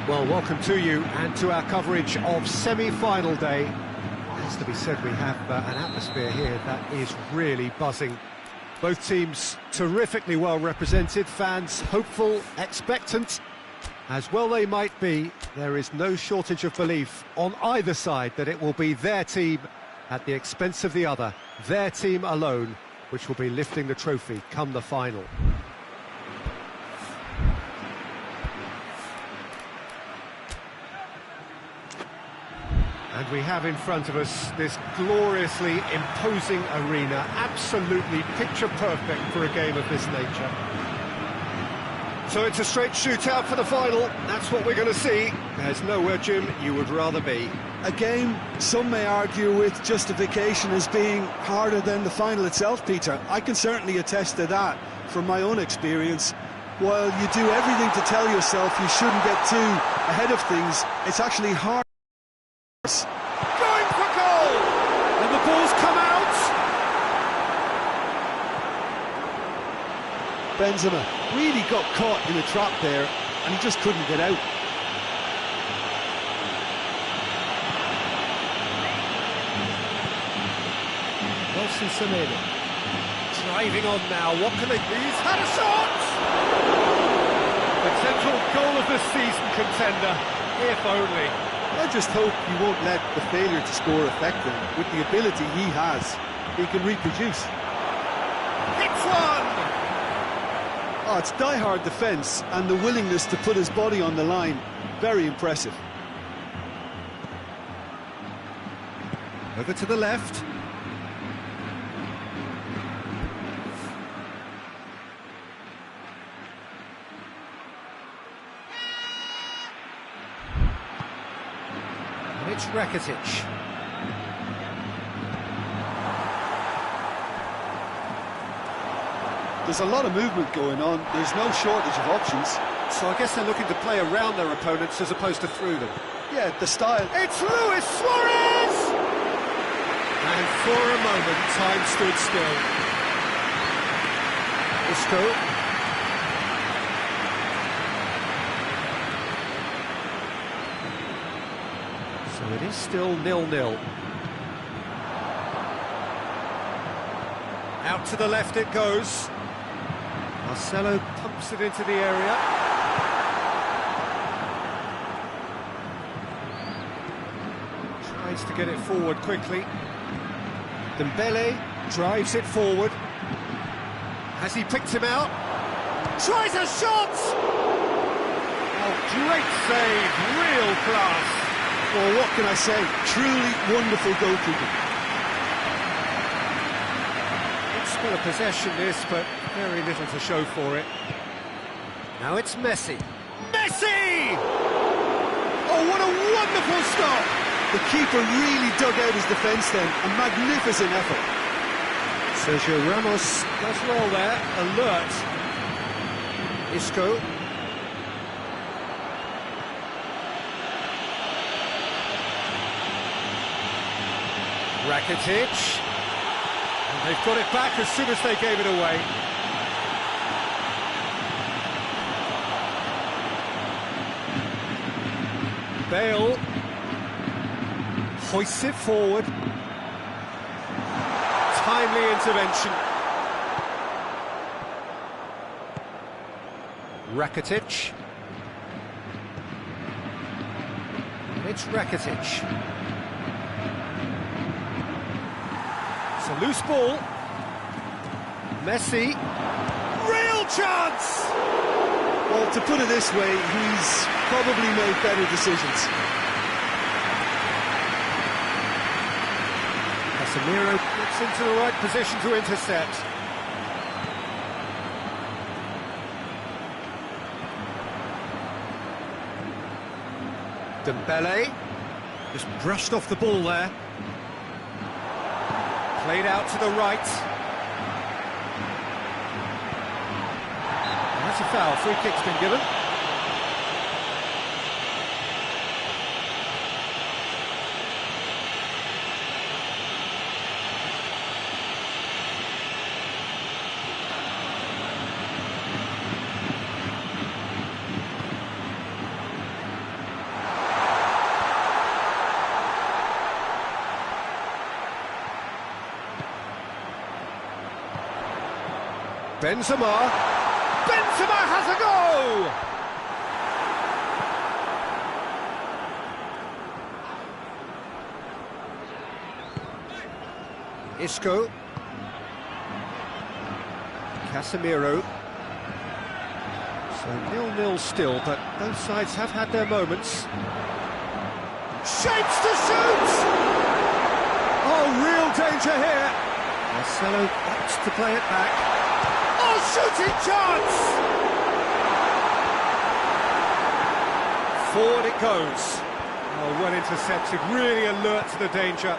Well, welcome to you and to our coverage of semi-final day. It has to be said, we have an atmosphere here that is really buzzing. Both teams terrifically well represented, fans hopeful, expectant. As well they might be, there is no shortage of belief on either side that it will be their team at the expense of the other, their team alone, which will be lifting the trophy come the final. And we have in front of us this gloriously imposing arena, absolutely picture perfect for a game of this nature. So it's a straight shootout for the final, that's what we're going to see. There's nowhere, Jim, you would rather be. A game some may argue with justification as being harder than the final itself, Peter. I can certainly attest to that from my own experience. While you do everything to tell yourself you shouldn't get too ahead of things, it's actually hard. Going for goal! And the ball's come out! Benzema really got caught in a trap there, and he just couldn't get out. Salim driving on now, what can they do? He's had a shot! Potential goal of the season contender, if only. I just hope he won't let the failure to score affect him. With the ability he has, he can reproduce. Hits one! Oh, it's die-hard defence and the willingness to put his body on the line. Very impressive. Over to the left. It's Rakitic. There's a lot of movement going on. There's no shortage of options. So I guess they're looking to play around their opponents as opposed to through them. Yeah, the style. It's Luis Suarez! And for a moment, time stood still. Isco. So it is still 0-0. Out to the left it goes. Marcelo pumps it into the area. Tries to get it forward quickly. Dembele drives it forward. Has he picked him out? Tries a shot! Oh, great save, real class. Well, what can I say? Truly wonderful goalkeeping. It's still a possession this, but very little to show for it. Now it's Messi. Messi! Oh, what a wonderful stop! The keeper really dug out his defence then. A magnificent effort. Sergio Ramos does well there. Alert. Isco. Rakitic, and they've got it back as soon as they gave it away. Bale hoists it forward. Timely intervention. Rakitic. It's Rakitic. A loose ball. Messi. Real chance! Well, to put it this way, he's probably made better decisions. Casemiro gets into the right position to intercept. Dembele just brushed off the ball there. Played out to the right. And that's a foul. Free kick's been given. Benzema. Benzema has a go! Isco. Casemiro. So 0-0 still, but both sides have had their moments. Shapes to shoot! Oh, real danger here. Marcelo opts to play it back. Oh, shooting chance! Forward it goes. Oh, well intercepted, really alert to the danger.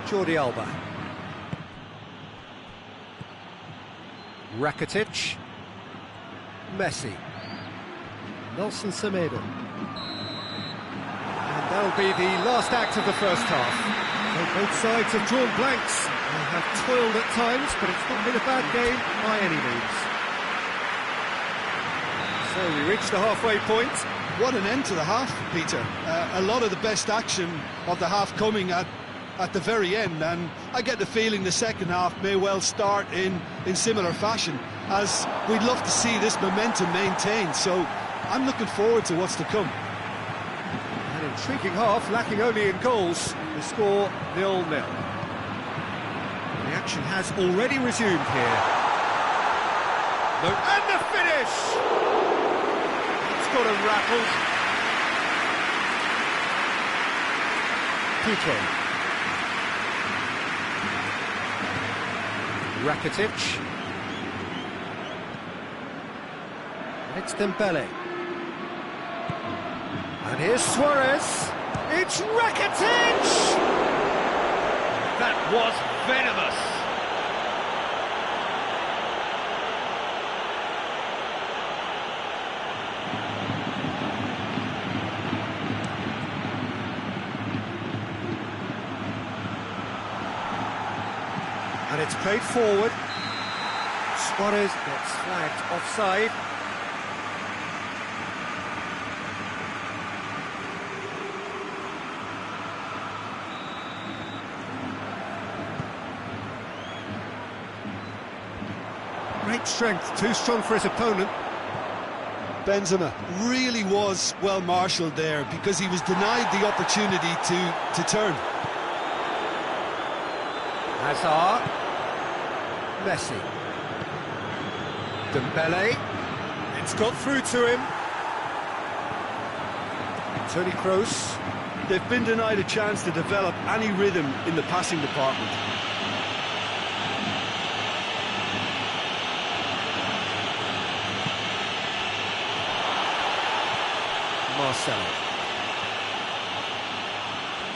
Jordi Alba. Rakitic. Messi. Nelson Semedo. And that'll be the last act of the first half. So both sides have drawn blanks. They have toiled at times, but it's not been a bad game by any means. So we reach the halfway point. What an end to the half, Peter. A lot of the best action of the half coming at the very end, and I get the feeling the second half may well start in similar fashion, as we'd love to see this momentum maintained, so I'm looking forward to what's to come. An intriguing half, lacking only in goals. The score 0-0. The action has already resumed here. And the finish! It's got a rattle. Piqué. Rakitic. It's Dembele. And here's Suarez. It's Rakitic! That was venomous. And it's played forward. Suarez gets flagged offside. Great strength, too strong for his opponent. Benzema really was well marshalled there, because he was denied the opportunity to turn. Hazard. Messi. Dembele. It's got through to him. Toni Kroos. They've been denied a chance to develop any rhythm in the passing department. Marcelo.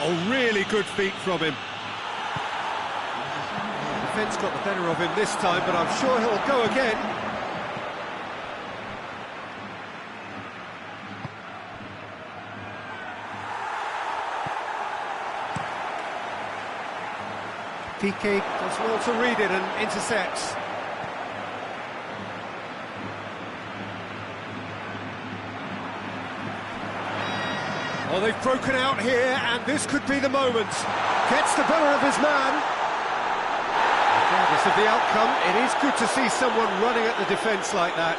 Oh, really good feet from him. The defence got the better of him this time, but I'm sure he'll go again. Piqué does well to read it and intercepts. Oh, they've broken out here, and this could be the moment. Gets the better of his man. Regardless of the outcome, it is good to see someone running at the defence like that.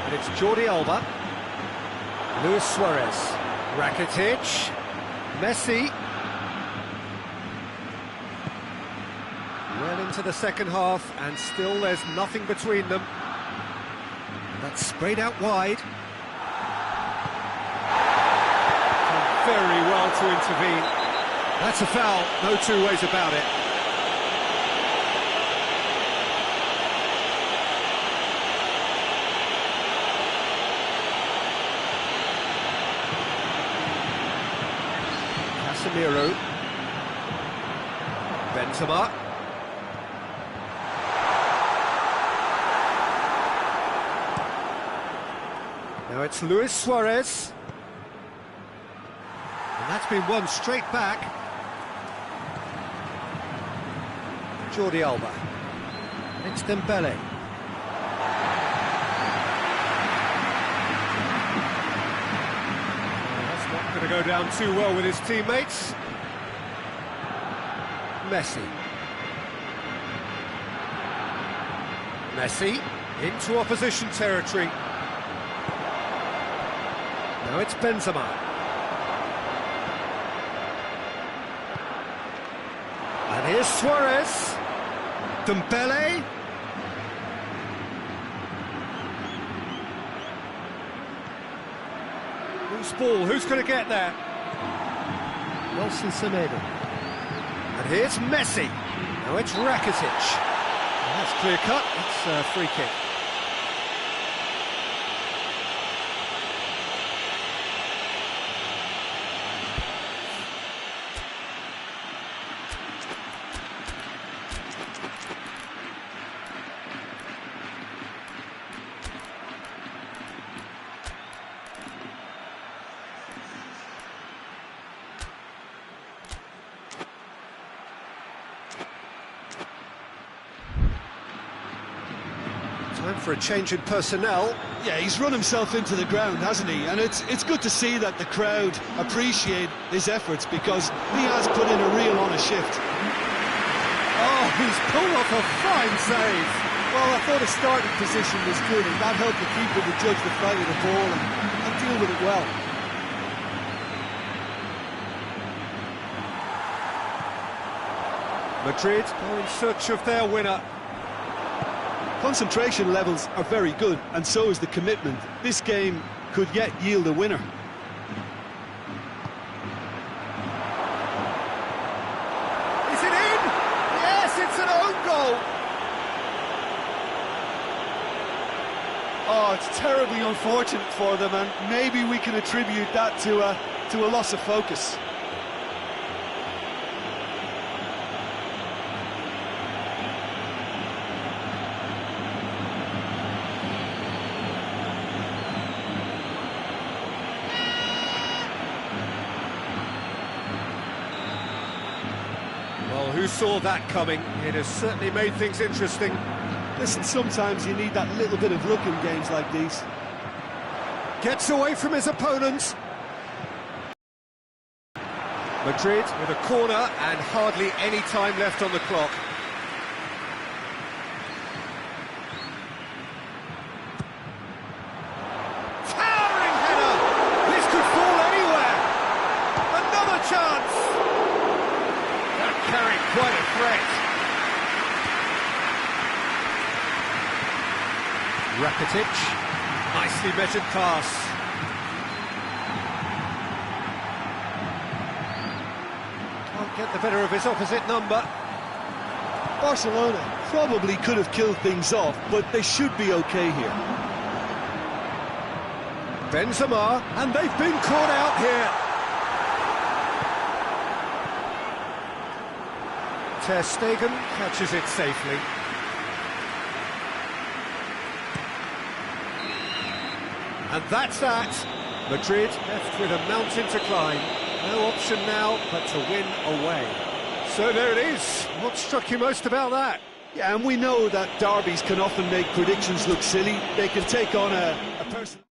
And it's Jordi Alba. Luis Suarez. Rakitic. Messi. into the second half, and still there's nothing between them. That's sprayed out wide. Done very well to intervene. That's a foul, no two ways about it. Casemiro. Benzema. Now it's Luis Suarez. And that's been won straight back. Jordi Alba. It's Dembele. That's not going to go down too well with his teammates. Messi. Messi into opposition territory. Now it's Benzema. And here's Suarez. Dembele. Loose ball, who's going to get there? Nelson Semedo. And here's Messi. Now it's Rakitic. And that's clear cut, it's a free kick. Time for a change in personnel. Yeah, he's run himself into the ground, hasn't he? And it's good to see that the crowd appreciate his efforts, because he has put in a real honest shift. Oh, he's pulled off a fine save. Well, I thought his starting position was good, and that helped the keeper to judge the flight of the ball and deal with it well. Madrid are in search of their winner. Concentration levels are very good, and so is the commitment. This game could yet yield a winner. Is it in? Yes, it's an own goal. Oh, it's terribly unfortunate for them, and maybe we can attribute that to a loss of focus. Well, who saw that coming? It has certainly made things interesting. Listen, sometimes you need that little bit of luck in games like these. Gets away from his opponents. Madrid with a corner and hardly any time left on the clock. Towering header! This could fall anywhere! Another chance! That carried quite a threat. Rakitic, nicely measured pass. Can't get the better of his opposite number. Barcelona probably could have killed things off, but they should be okay here. Benzema, and they've been caught out here. Ter Stegen catches it safely. And that's that. Madrid left with a mountain to climb. No option now but to win away. So there it is. What struck you most about that? Yeah, and we know that derbies can often make predictions look silly. They can take on a person.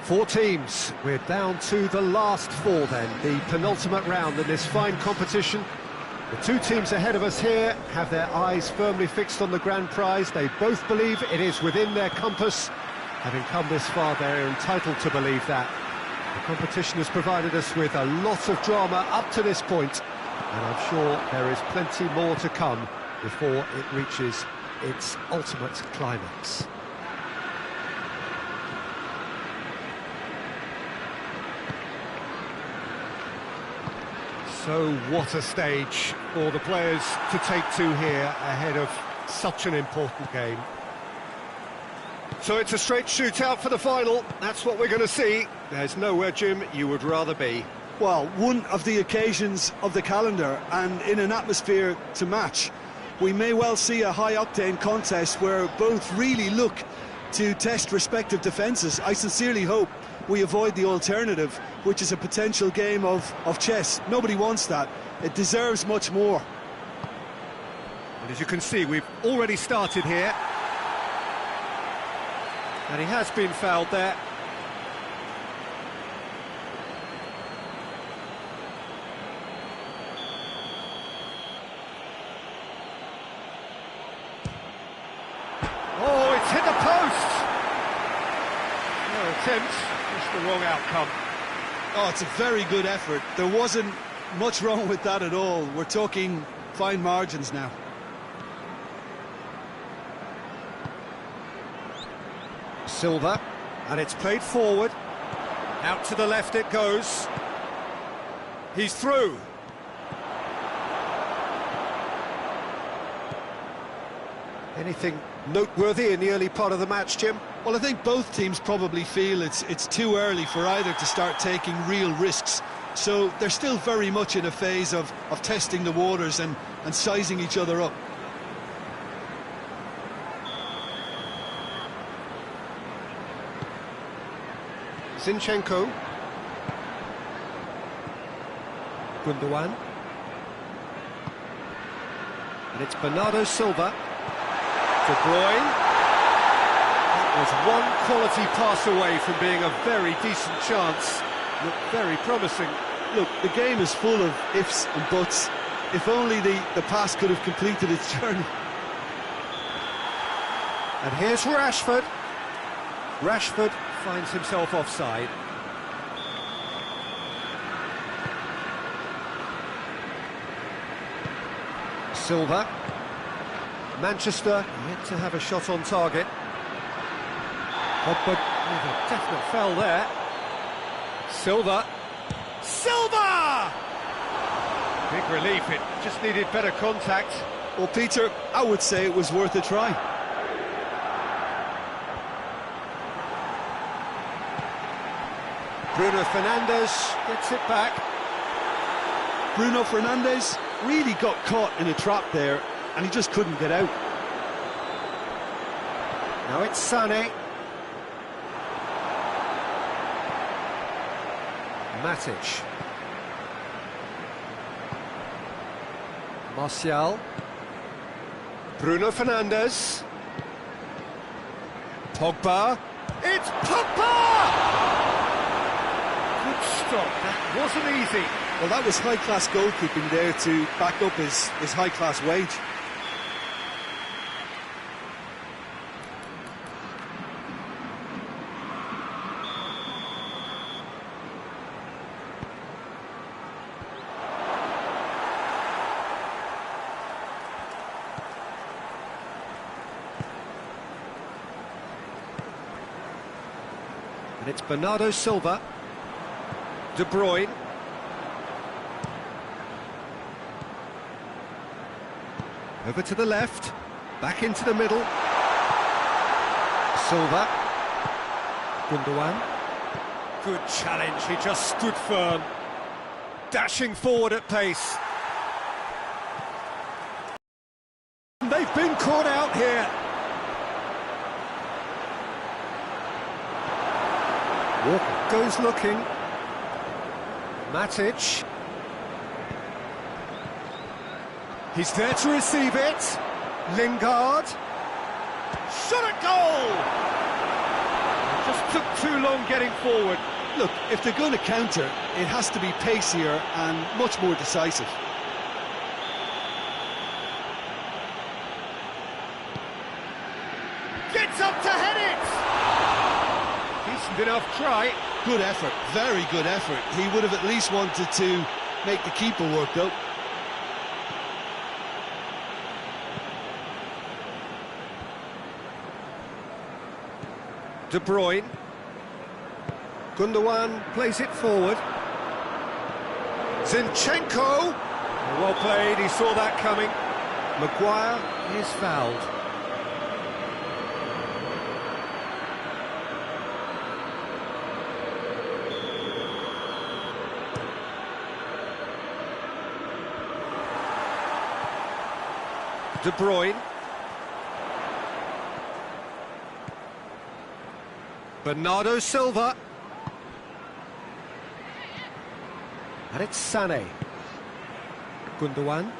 Four teams. We're down to the last four then, the penultimate round in this fine competition. The two teams ahead of us here have their eyes firmly fixed on the grand prize. They both believe it is within their compass. Having come this far, they're entitled to believe that. The competition has provided us with a lot of drama up to this point, and I'm sure there is plenty more to come before it reaches its ultimate climax. So what a stage for the players to take to here ahead of such an important game. So it's a straight shootout for the final. That's what we're going to see. There's nowhere, Jim, you would rather be. Well, one of the occasions of the calendar, and in an atmosphere to match. We may well see a high-octane contest where both really look to test respective defences. I sincerely hope we avoid the alternative, which is a potential game of chess. Nobody wants that. It deserves much more. And as you can see, we've already started here. And he has been fouled there. Oh, it's hit the post! No attempt, just the wrong outcome. Oh, it's a very good effort. There wasn't much wrong with that at all. We're talking fine margins now. Silva, and it's played forward. Out to the left it goes. He's through. Anything noteworthy in the early part of the match, Jim? Well, I think both teams probably feel it's too early for either to start taking real risks. So they're still very much in a phase of testing the waters and sizing each other up. Zinchenko. Gundogan. And it's Bernardo Silva. De Bruyne. That was one quality pass away from being a very decent chance. Looked very promising. Look, the game is full of ifs and buts. If only the pass could have completed its journey. And here's Rashford. Rashford finds himself offside. Silva. Manchester yet to have a shot on target. But a definite foul there. Silva. Silva! Big relief, it just needed better contact. Well, Peter, I would say it was worth a try. Bruno Fernandes gets it back. Bruno Fernandes really got caught in a trap there, and he just couldn't get out. Now it's Sané. Matic. Martial. Bruno Fernandes. Pogba. It's Pogba! Good stop, that wasn't easy. Well, that was high-class goalkeeping there to back up his high-class wage. And it's Bernardo Silva. De Bruyne. Over to the left, back into the middle. Silva. Gundogan. Good challenge, he just stood firm. Dashing forward at pace. They've been caught out here. Walker goes looking. Matic. He's there to receive it. Lingard. Shot at goal! Just just took too long getting forward. Look, if they're going to counter, it has to be pacier and much more decisive. Gets up to head it! Decent enough try. Good effort, very good effort. He would have at least wanted to make the keeper work, though. De Bruyne. Gundogan plays it forward. Zinchenko. Well played, he saw that coming. Maguire is fouled. De Bruyne. Bernardo Silva. And it's Sané. Gundogan.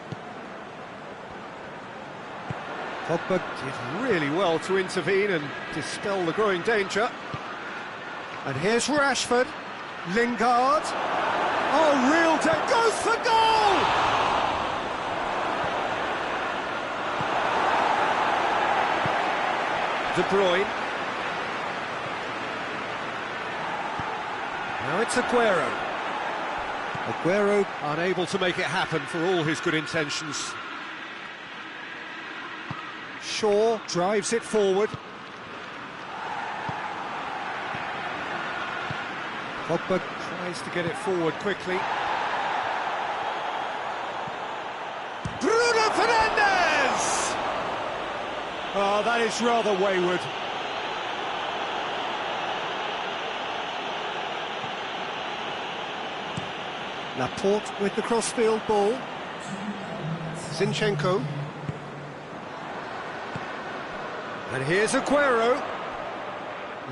Pogba did really well to intervene and dispel the growing danger. And here's Rashford. Lingard. Oh, real danger. Goes for goal! De Bruyne. Now it's Aguero. Aguero unable to make it happen for all his good intentions. Shaw drives it forward. Pogba tries to get it forward quickly. Bruno Fernandes! Oh, that is rather wayward. Laporte with the crossfield ball. Zinchenko. And here's Aguero.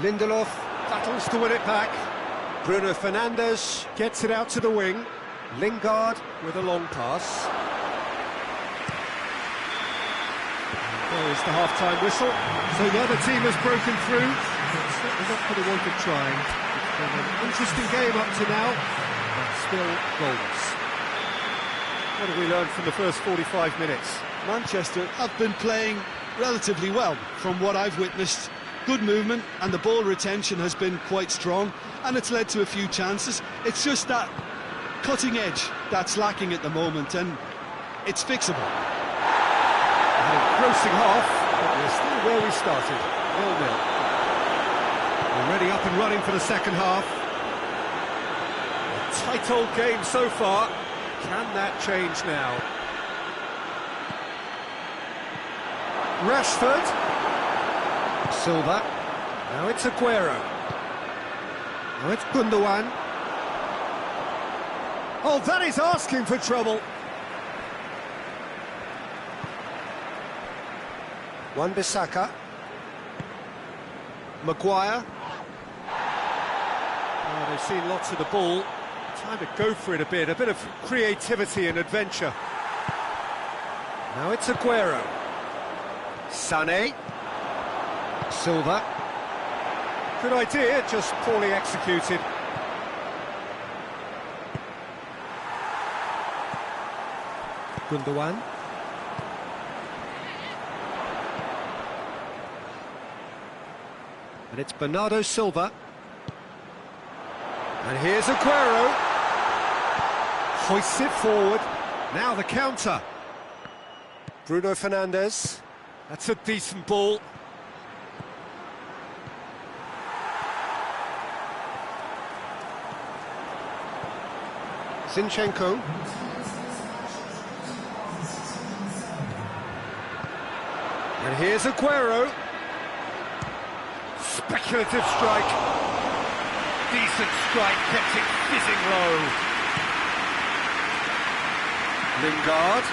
Lindelof battles to win it back. Bruno Fernandes gets it out to the wing. Lingard with a long pass. There is the half-time whistle. So the other team has broken through. It's certainly not for the want of trying. It's been an interesting game up to now. Still goals. What have we learned from the first 45 minutes? Manchester have been playing relatively well from what I've witnessed. Good movement and the ball retention has been quite strong and it's led to a few chances. It's just that cutting edge that's lacking at the moment and it's fixable. And a grossing half, but we're still where we started, 0-0. Already up and running for the second half. Tight old game so far. Can that change now? Rashford. Silva. Now it's Aguero. Now it's Gundogan. Oh, that is asking for trouble. Wan-Bissaka. Maguire. Oh, they've seen lots of the ball. Time to go for it a bit of creativity and adventure. Now it's Aguero. Sané. Silva. Good idea, just poorly executed. Gundogan. And it's Bernardo Silva. And here's Aguero. Hoists it forward. Now the counter. Bruno Fernandes. That's a decent ball. Zinchenko. And here's Aguero. Speculative strike. Decent strike, kept it fizzing low. Lingard.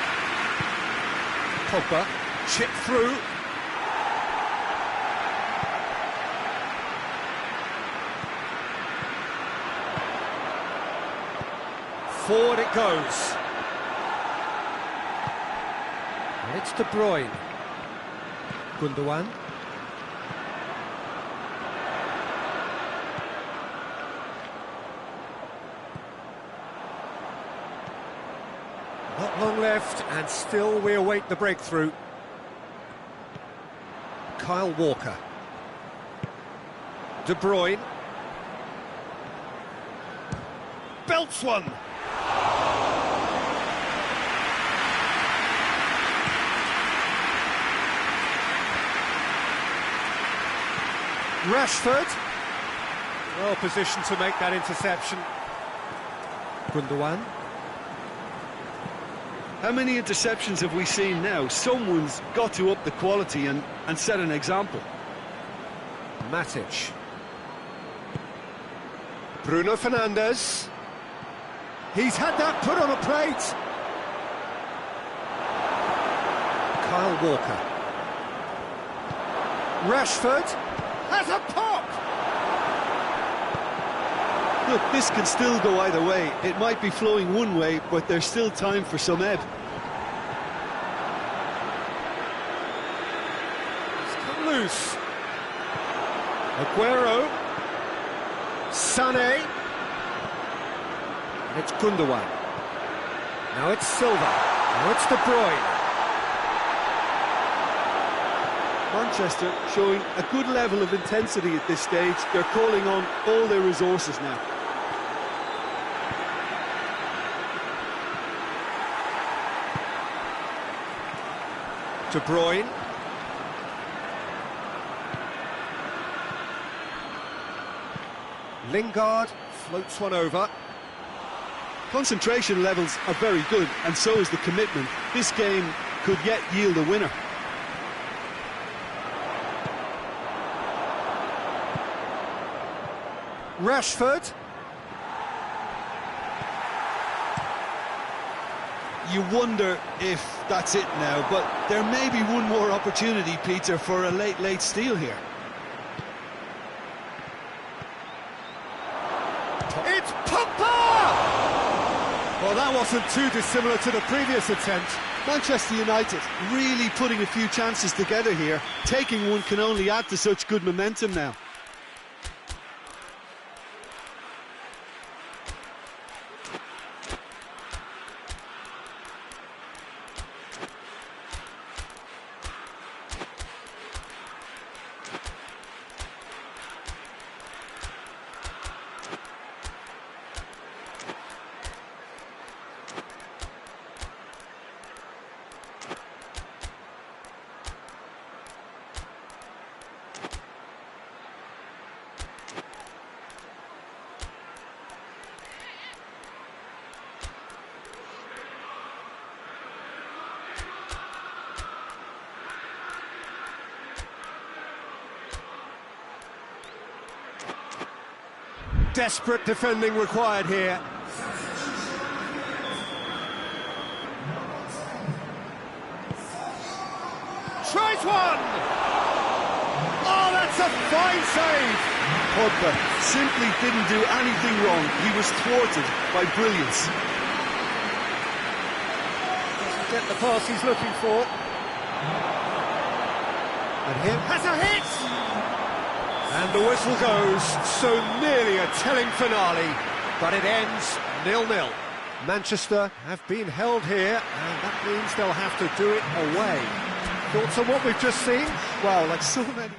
Pogba. Chip through. Forward it goes. And it's De Bruyne. Not long left, and still we await the breakthrough. Kyle Walker. De Bruyne. Belts one. Rashford. Well positioned to make that interception. Gundogan. How many interceptions have we seen now? Someone's got to up the quality and set an example. Matic. Bruno Fernandes. He's had that put on a plate. Kyle Walker. Rashford has a pop. Look, this can still go either way. It might be flowing one way, but there's still time for some ebb. It's come loose. Aguero. Sané. And it's Gundogan. Now it's Silva. Now it's De Bruyne. Manchester showing a good level of intensity at this stage. They're calling on all their resources now. De Bruyne. Lingard floats one over. Concentration levels are very good, and so is the commitment. This game could yet yield a winner. Rashford. You wonder if that's it now, but there may be one more opportunity, Peter, for a late steal here. It's Pogba! Well, that wasn't too dissimilar to the previous attempt. Manchester United really putting a few chances together here. Taking one can only add to such good momentum now. Desperate defending required here. Tries one! Oh, that's a fine save! Pogba simply didn't do anything wrong. He was thwarted by brilliance. Doesn't get the pass he's looking for. And here has a hit! And the whistle goes, so nearly a telling finale, but it ends 0-0. Manchester have been held here, and that means they'll have to do it away. Thoughts on what we've just seen? Wow, like so many...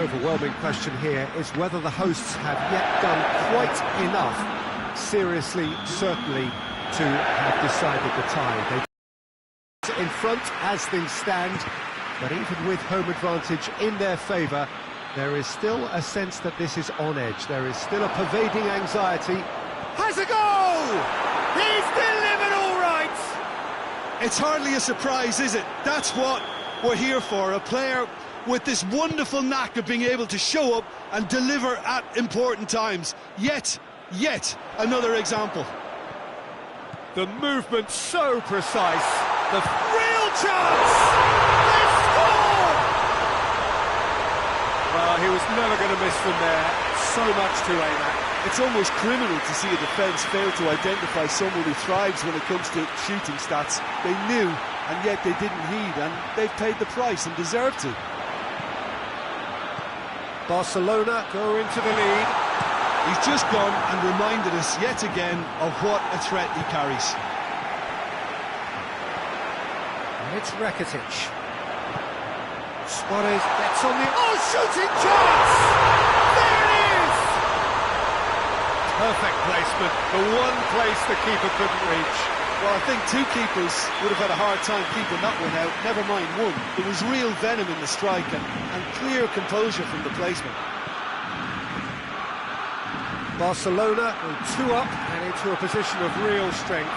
overwhelming question here is whether the hosts have yet done quite enough, seriously, certainly, to have decided the tie. They in front as things stand, but even with home advantage in their favour, there is still a sense that this is on edge. There is still a pervading anxiety. Has a goal! He's delivered all right! It's hardly a surprise, is it? That's what we're here for, a player with this wonderful knack of being able to show up and deliver at important times. Yet another example. The movement so precise. The real chance! They score! Well, he was never going to miss from there. So much to aim at. It's almost criminal to see a defence fail to identify someone who thrives when it comes to shooting stats. They knew, and yet they didn't heed, and they've paid the price and deserve to. Barcelona go into the lead. He's just gone and reminded us yet again of what a threat he carries. And it's Rakitic. Suarez gets on the... Oh, shooting chance! There it is! Perfect placement, the one place the keeper couldn't reach. Well, I think two keepers would have had a hard time keeping that one out, never mind one. There was real venom in the strike and clear composure from the placement. Barcelona go 2 up and into a position of real strength.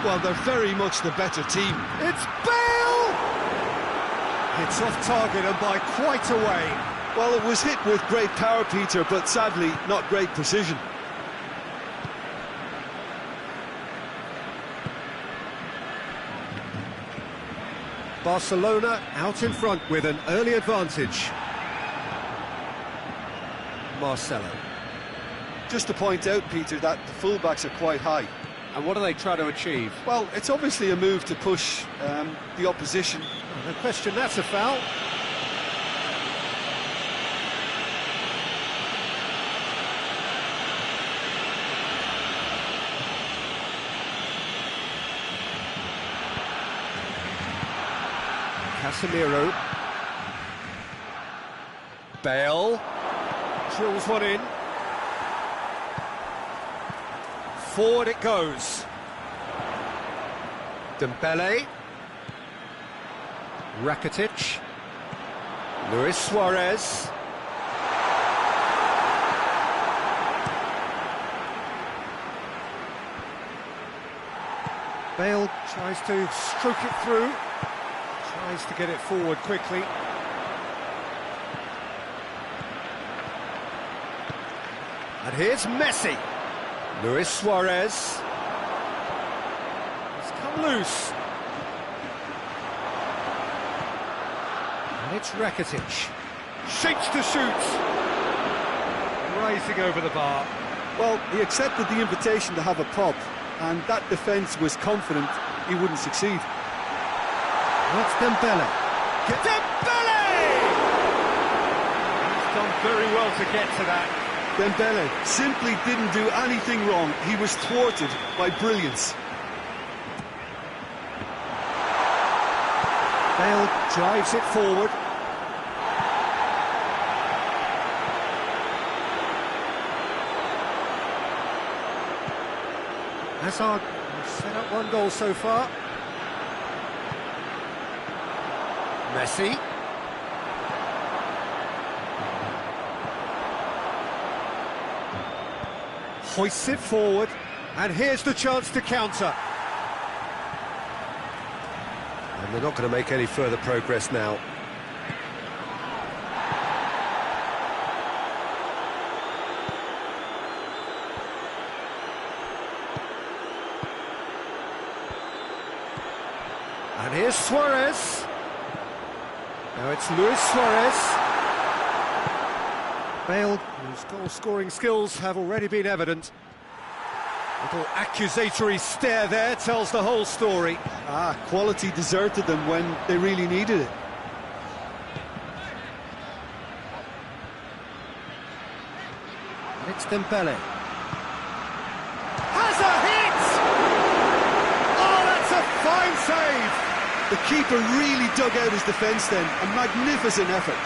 Well, they're very much the better team. It's Bale! It's off target and by quite a way. Well, it was hit with great power, Peter, but sadly not great precision. Barcelona out in front with an early advantage. Marcelo. Just to point out, Peter, that the fullbacks are quite high. And what do they try to achieve? Well, it's obviously a move to push the opposition. No question, that's a foul. Casemiro. Bale. Drills one in. Forward it goes. Dembele. Rakitic. Luis Suarez. Bale tries to stroke it through. Tries to get it forward quickly. And here's Messi. Luis Suarez. He's come loose. And it's Rakitic. Shapes to shoot. Rising over the bar. Well, he accepted the invitation to have a pop, and that defence was confident he wouldn't succeed. That's Dembele. Dembele! He's done very well to get to that. Dembele simply didn't do anything wrong. He was thwarted by brilliance. Bale drives it forward. Hazard has set up 1 goal so far. Messi. Hoists it forward, and here's the chance to counter. And they're not going to make any further progress now. And here's Suarez. Now it's Luis Suarez. Bale, whose goal-scoring skills have already been evident. Little accusatory stare there tells the whole story. Quality deserted them when they really needed it. And it's Dembele. Has a hit! Oh, that's a fine save! The keeper really dug out his defence then. A magnificent effort.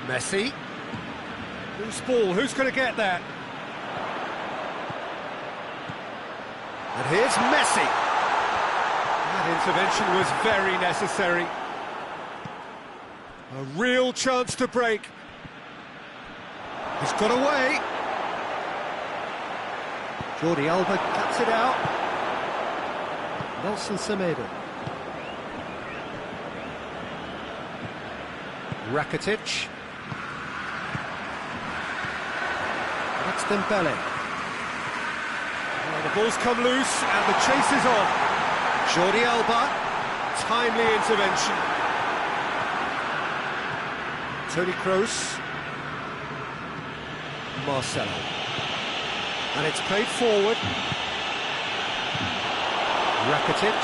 Messi. Loose ball, who's going to get that? And here's Messi. That intervention was very necessary. A real chance to break. He's got away. Jordi Alba cuts it out. Nelson Semedo. Rakitic. That's Dembele. Oh, the ball's come loose and the chase is on. Jordi Alba. Timely intervention. Toni Kroos. Marcelo. And it's played forward. Rakitic.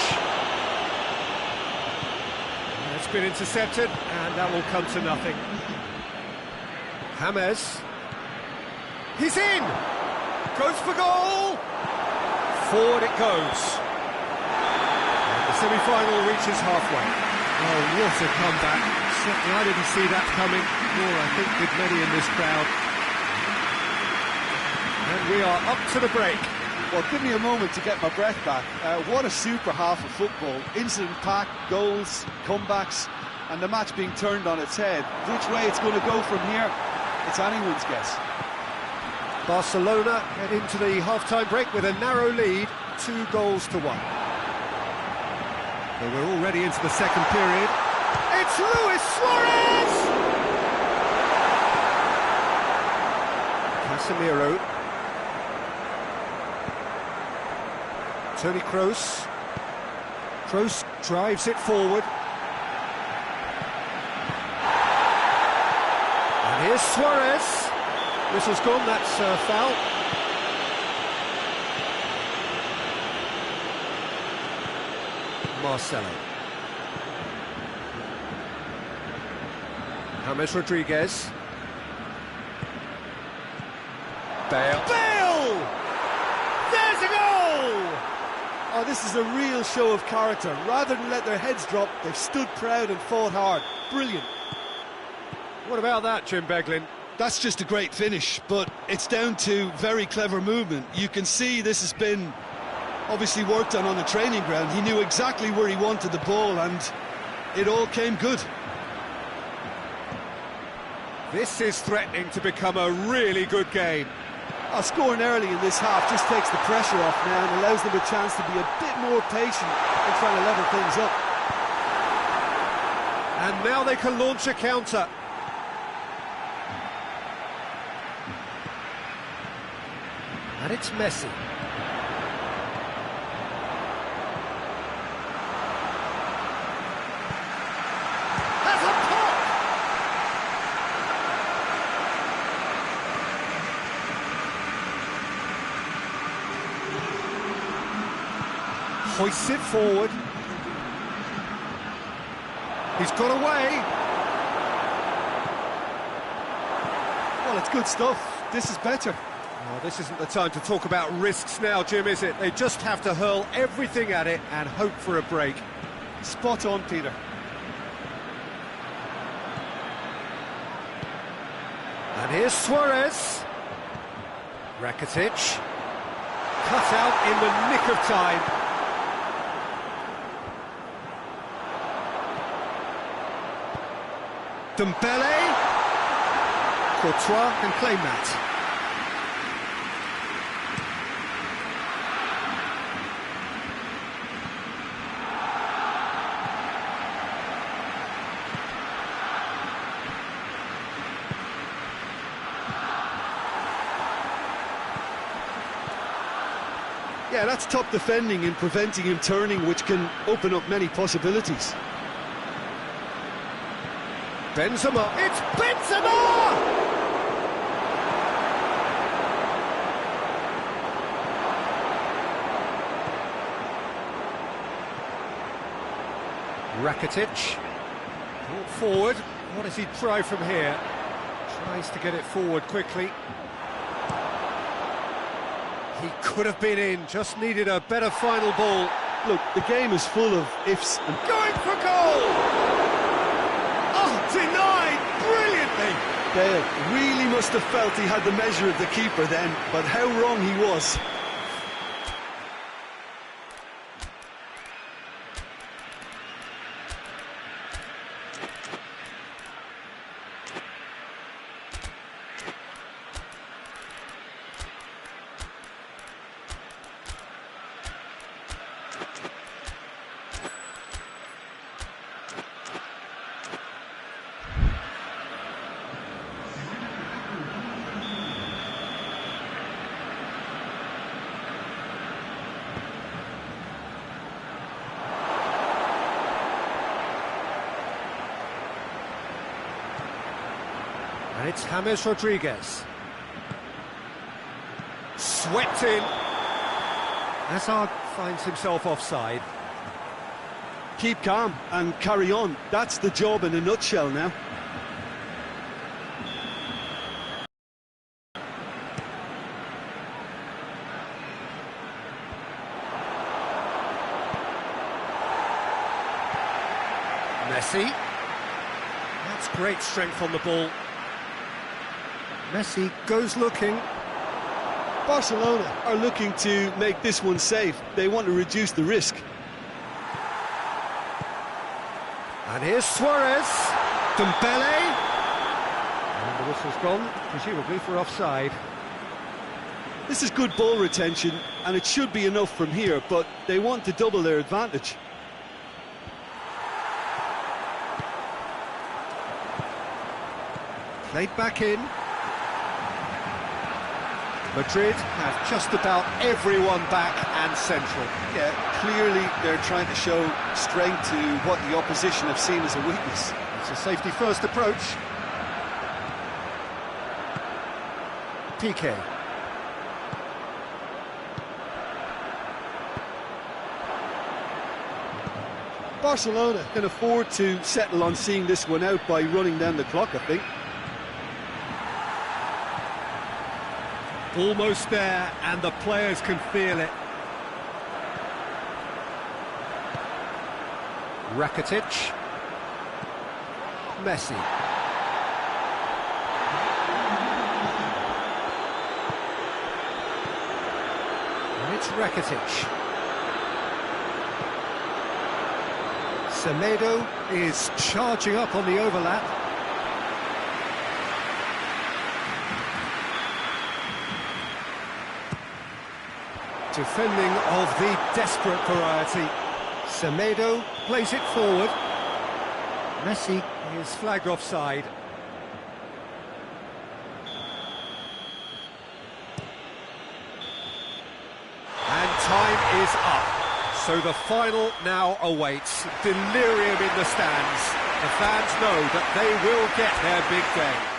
It's been intercepted, and that will come to nothing. James. He's in! Goes for goal! Forward it goes. And the semi-final reaches halfway. Oh, what a comeback. Certainly I didn't see that coming, nor I think did many in this crowd. And we are up to the break. Well, give me a moment to get my breath back. What a super half of football. Incident-packed, goals, comebacks, and the match being turned on its head. Which way it's going to go from here, it's anyone's guess. Barcelona head into the half-time break with a narrow lead, 2-1. Well, we're already into the second period. It's Luis Suarez! Casemiro. Toni Kroos. Kroos drives it forward. And here's Suarez. Whistle's gone, that's foul. Marcelo. James Rodriguez. Bale. Bale! There's a goal! Oh, this is a real show of character. Rather than let their heads drop, they've stood proud and fought hard. Brilliant. What about that, Jim Beglin? That's just a great finish, but it's down to very clever movement. You can see this has been obviously worked on the training ground. He knew exactly where he wanted the ball, and it all came good. This is threatening to become a really good game. Scoring early in this half just takes the pressure off now and allows them a chance to be a bit more patient in trying to level things up. And now they can launch a counter. And it's Messi. Has a pop! Hoists it forward. He's got away. Well, it's good stuff. This is better. Oh, this isn't the time to talk about risks now, Jim, is it? They just have to hurl everything at it and hope for a break. Spot on, Peter. And here's Suarez. Rakitic. Cut out in the nick of time. Dembele. Courtois can claim that. Yeah, that's top defending and preventing him turning, which can open up many possibilities. Benzema. It's Benzema! Rakitic. Brought forward. What does he try from here? Tries to get it forward quickly. He could have been in, just needed a better final ball. Look, the game is full of ifs and... Going for goal! Oh, denied brilliantly! Bale really must have felt he had the measure of the keeper then, but how wrong he was. And it's James Rodriguez. Swept in. Hazard finds himself offside. Keep calm and carry on. That's the job in a nutshell now. Messi. That's great strength on the ball. Messi goes looking. Barcelona are looking to make this one safe. They want to reduce the risk. And here's Suarez. Dembele. And the whistle's gone, presumably for offside. This is good ball retention, and it should be enough from here, but they want to double their advantage. Played back in. Madrid have just about everyone back and central. Yeah, clearly they're trying to show strength to what the opposition have seen as a weakness. It's a safety-first approach. Piqué. Barcelona can afford to settle on seeing this one out by running down the clock, I think. Almost there, and the players can feel it. Rakitic. Messi. And it's Rakitic. Semedo is charging up on the overlap. Defending of the desperate variety. Semedo plays it forward. Messi is flagged offside. And time is up. So the final now awaits. Delirium in the stands. The fans know that they will get their big day.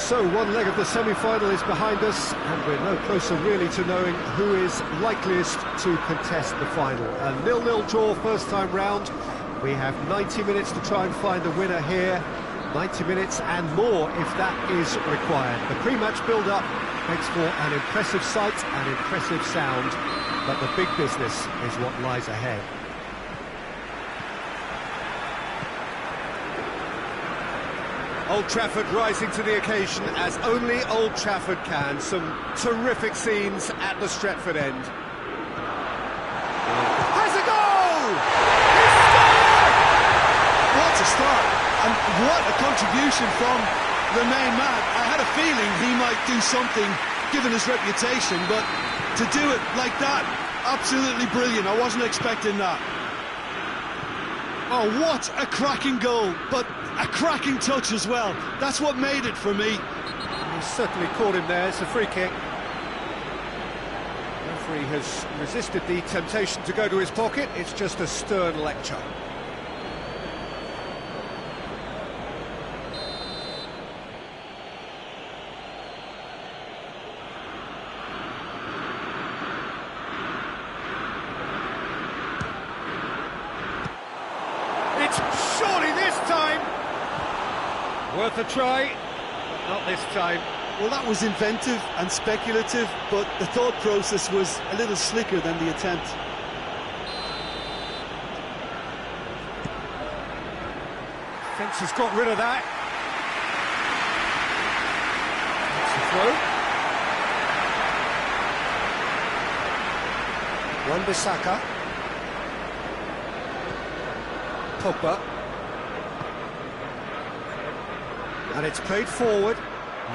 So one leg of the semi-final is behind us, and we're no closer really to knowing who is likeliest to contest the final. A 0-0 draw first time round. We have 90 minutes to try and find the winner here. 90 minutes and more if that is required. The pre-match build-up makes for an impressive sight and impressive sound, but the big business is what lies ahead. Old Trafford rising to the occasion as only Old Trafford can. Some terrific scenes at the Stretford end. Has a goal! What a start, and what a contribution from the main man. I had a feeling he might do something given his reputation, but to do it like that, absolutely brilliant. I wasn't expecting that. Oh, what a cracking goal, but a cracking touch as well. That's what made it for me. He certainly caught him there. It's a free kick. The referee has resisted the temptation to go to his pocket. It's just a stern lecture. Surely this time! Worth a try, not this time. Well, that was inventive and speculative, but the thought process was a little slicker than the attempt. Fence has got rid of that. That's a throw. Wan-Bissaka. Pogba. And it's played forward.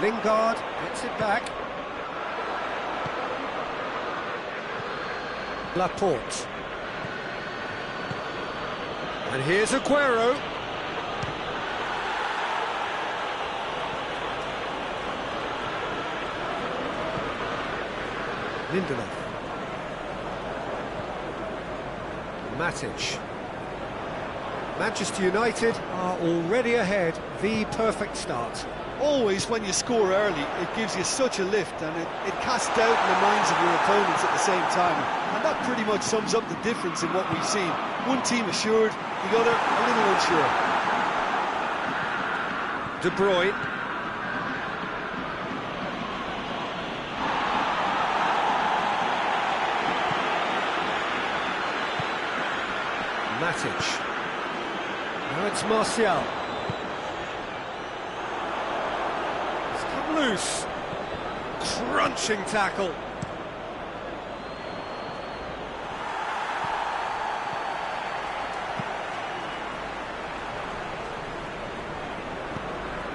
Lingard gets it back. Laporte. And here's Aguero. Lindelof. Matic. Manchester United are already ahead, the perfect start. Always when you score early, it gives you such a lift, and it casts doubt in the minds of your opponents at the same time. And that pretty much sums up the difference in what we've seen. One team assured, the other a little unsure. De Bruyne. Matic. Now it's Martial. It's come loose. Crunching tackle.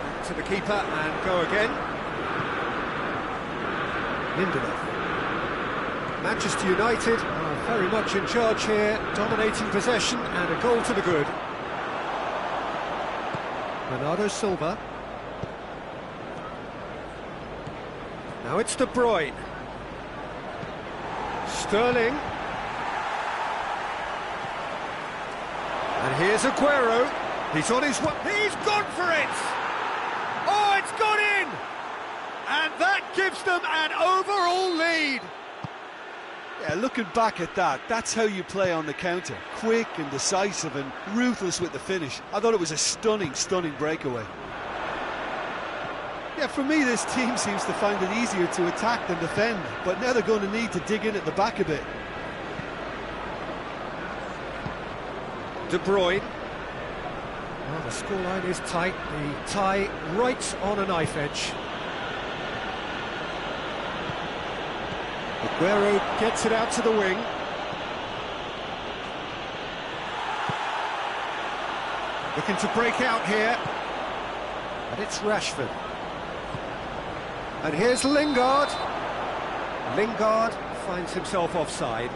Back to the keeper and go again. Lindelof. Manchester United are very much in charge here, dominating possession and a goal to the good. Bernardo Silva. Now it's De Bruyne. Sterling. And here's Aguero. He's on his way. He's gone for it! Oh, it's gone in! And that gives them an overall lead. Yeah, looking back at that, that's how you play on the counter. Quick and decisive and ruthless with the finish. I thought it was a stunning, stunning breakaway. Yeah, for me, this team seems to find it easier to attack than defend, but now they're going to need to dig in at the back a bit. De Bruyne. Well, the scoreline is tight. The tie right on a knife edge. Aguero gets it out to the wing. Looking to break out here. And it's Rashford. And here's Lingard. Lingard finds himself offside.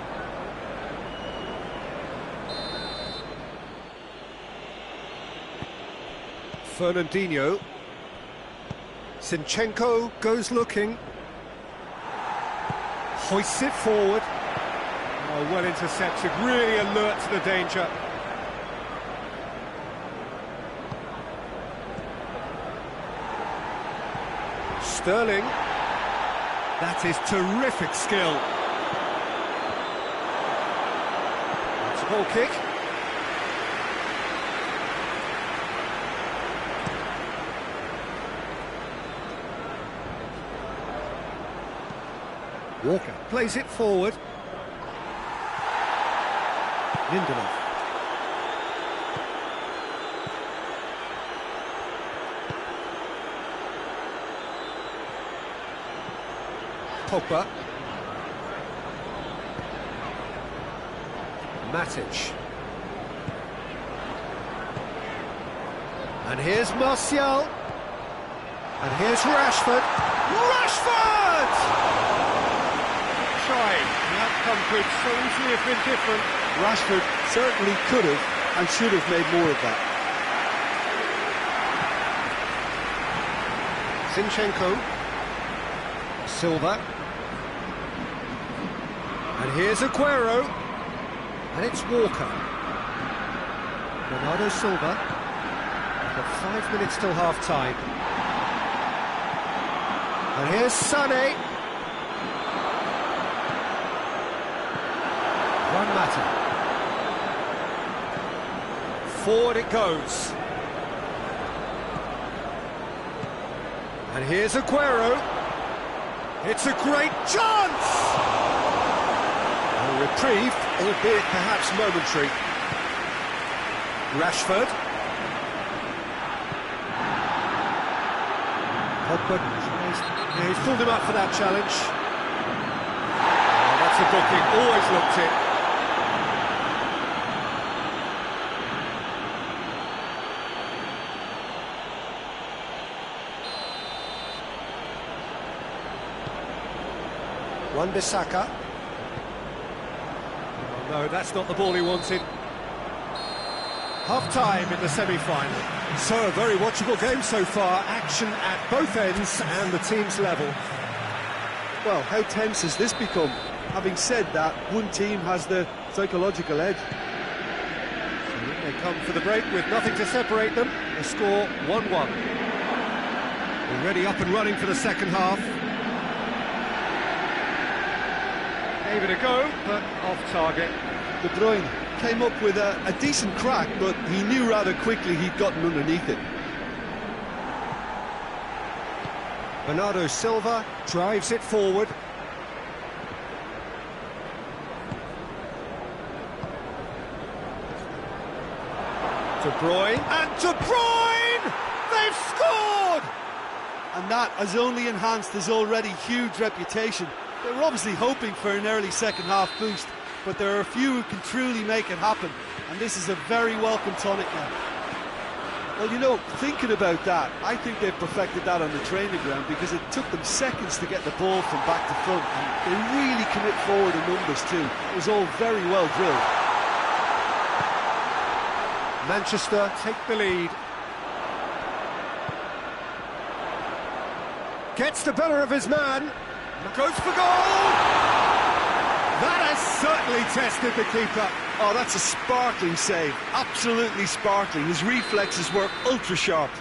Fernandinho. Zinchenko goes looking. Hoists it forward. Oh, well intercepted, really alert to the danger. Sterling. That is terrific skill. It's a goal kick. Walker plays it forward. Lindelof. Pogba. Matic. And here's Martial. And here's Rashford. Rashford! Trying. The outcome could so easily have been different. Rashford certainly could have and should have made more of that. Zinchenko. Silva. And here's Aguero. And it's Walker. Bernardo Silva. We've got 5 minutes till half-time. And here's Sané. Juan Mata. Forward it goes. And here's Aguero. It's a great chance! A reprieve, albeit perhaps momentary. Rashford. Pogba. Yeah, he's pulled him up for that challenge. Oh, that's a booking, always looked it. Wan-Bissaka. Oh, no, that's not the ball he wanted. Half-time in the semi-final. So, a very watchable game so far. Action at both ends and the team's level. Well, how tense has this become? Having said that, one team has the psychological edge. So they come for the break with nothing to separate them. The score 1-1. Already up and running for the second half. Gave it a go, but off target. De Bruyne came up with a decent crack, but he knew rather quickly he'd gotten underneath it. Bernardo Silva drives it forward. De Bruyne, and De Bruyne! They've scored! And that has only enhanced his already huge reputation. They were obviously hoping for an early second-half boost, but there are a few who can truly make it happen, and this is a very welcome tonic now. Well, you know, thinking about that, I think they've perfected that on the training ground, because it took them seconds to get the ball from back to front, and they really commit forward in numbers too. It was all very well drilled. Manchester take the lead. Gets the better of his man. Goes for goal! That has certainly tested the keeper. Oh, that's a sparkling save. Absolutely sparkling. His reflexes were ultra sharp.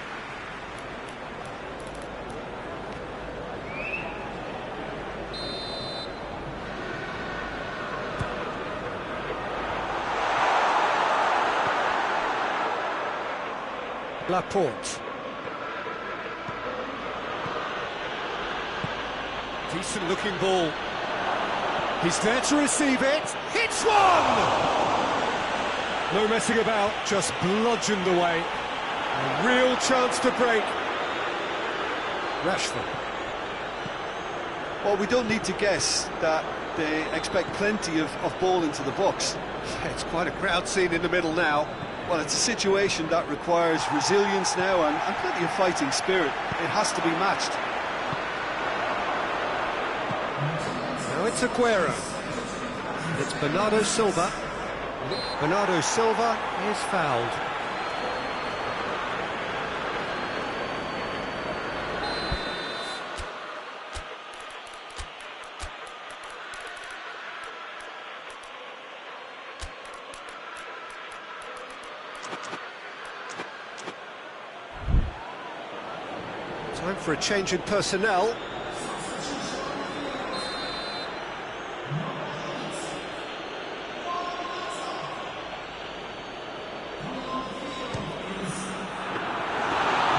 Laporte. Decent looking ball. He's there to receive it. Hits one! No messing about, just bludgeoned away. A real chance to break. Rashford. Well, we don't need to guess that they expect plenty of ball into the box. Yeah, it's quite a crowd scene in the middle now. Well, it's a situation that requires resilience now and plenty of fighting spirit. It has to be matched. Now it's Aguero. It's Bernardo Silva. Bernardo Silva is fouled. Time for a change in personnel.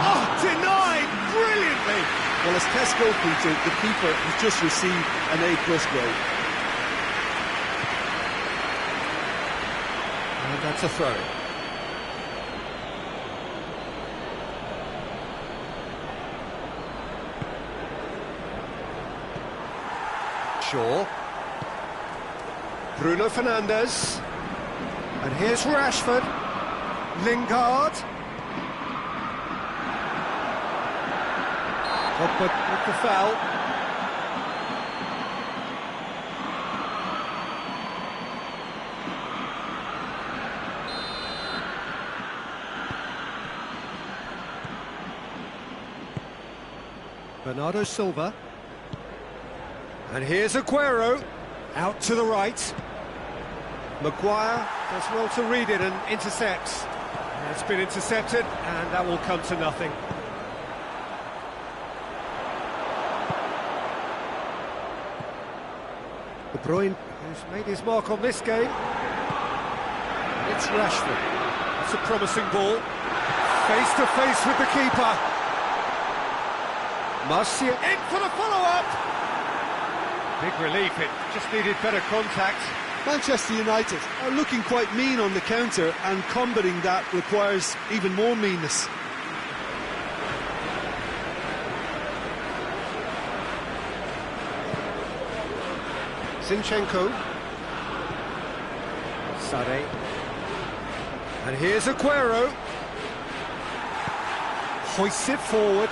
Oh, denied brilliantly! Well, as test goalkeeper, the keeper has just received an A+ grade. And that's a throw. Shaw. Bruno Fernandes. And here's Rashford. Lingard. Pogba with the foul. Bernardo Silva. And here's Aguero, out to the right. Maguire does well to read it and intercepts. It's been intercepted, and that will come to nothing. De Bruyne, who's made his mark on this game. It's Rashford. That's a promising ball. Face to face with the keeper. Marcia in for the follow-up. Big relief, it just needed better contact. Manchester United are looking quite mean on the counter, and combating that requires even more meanness. Zinchenko. Sade. And here's Aguero. Hoists it forward.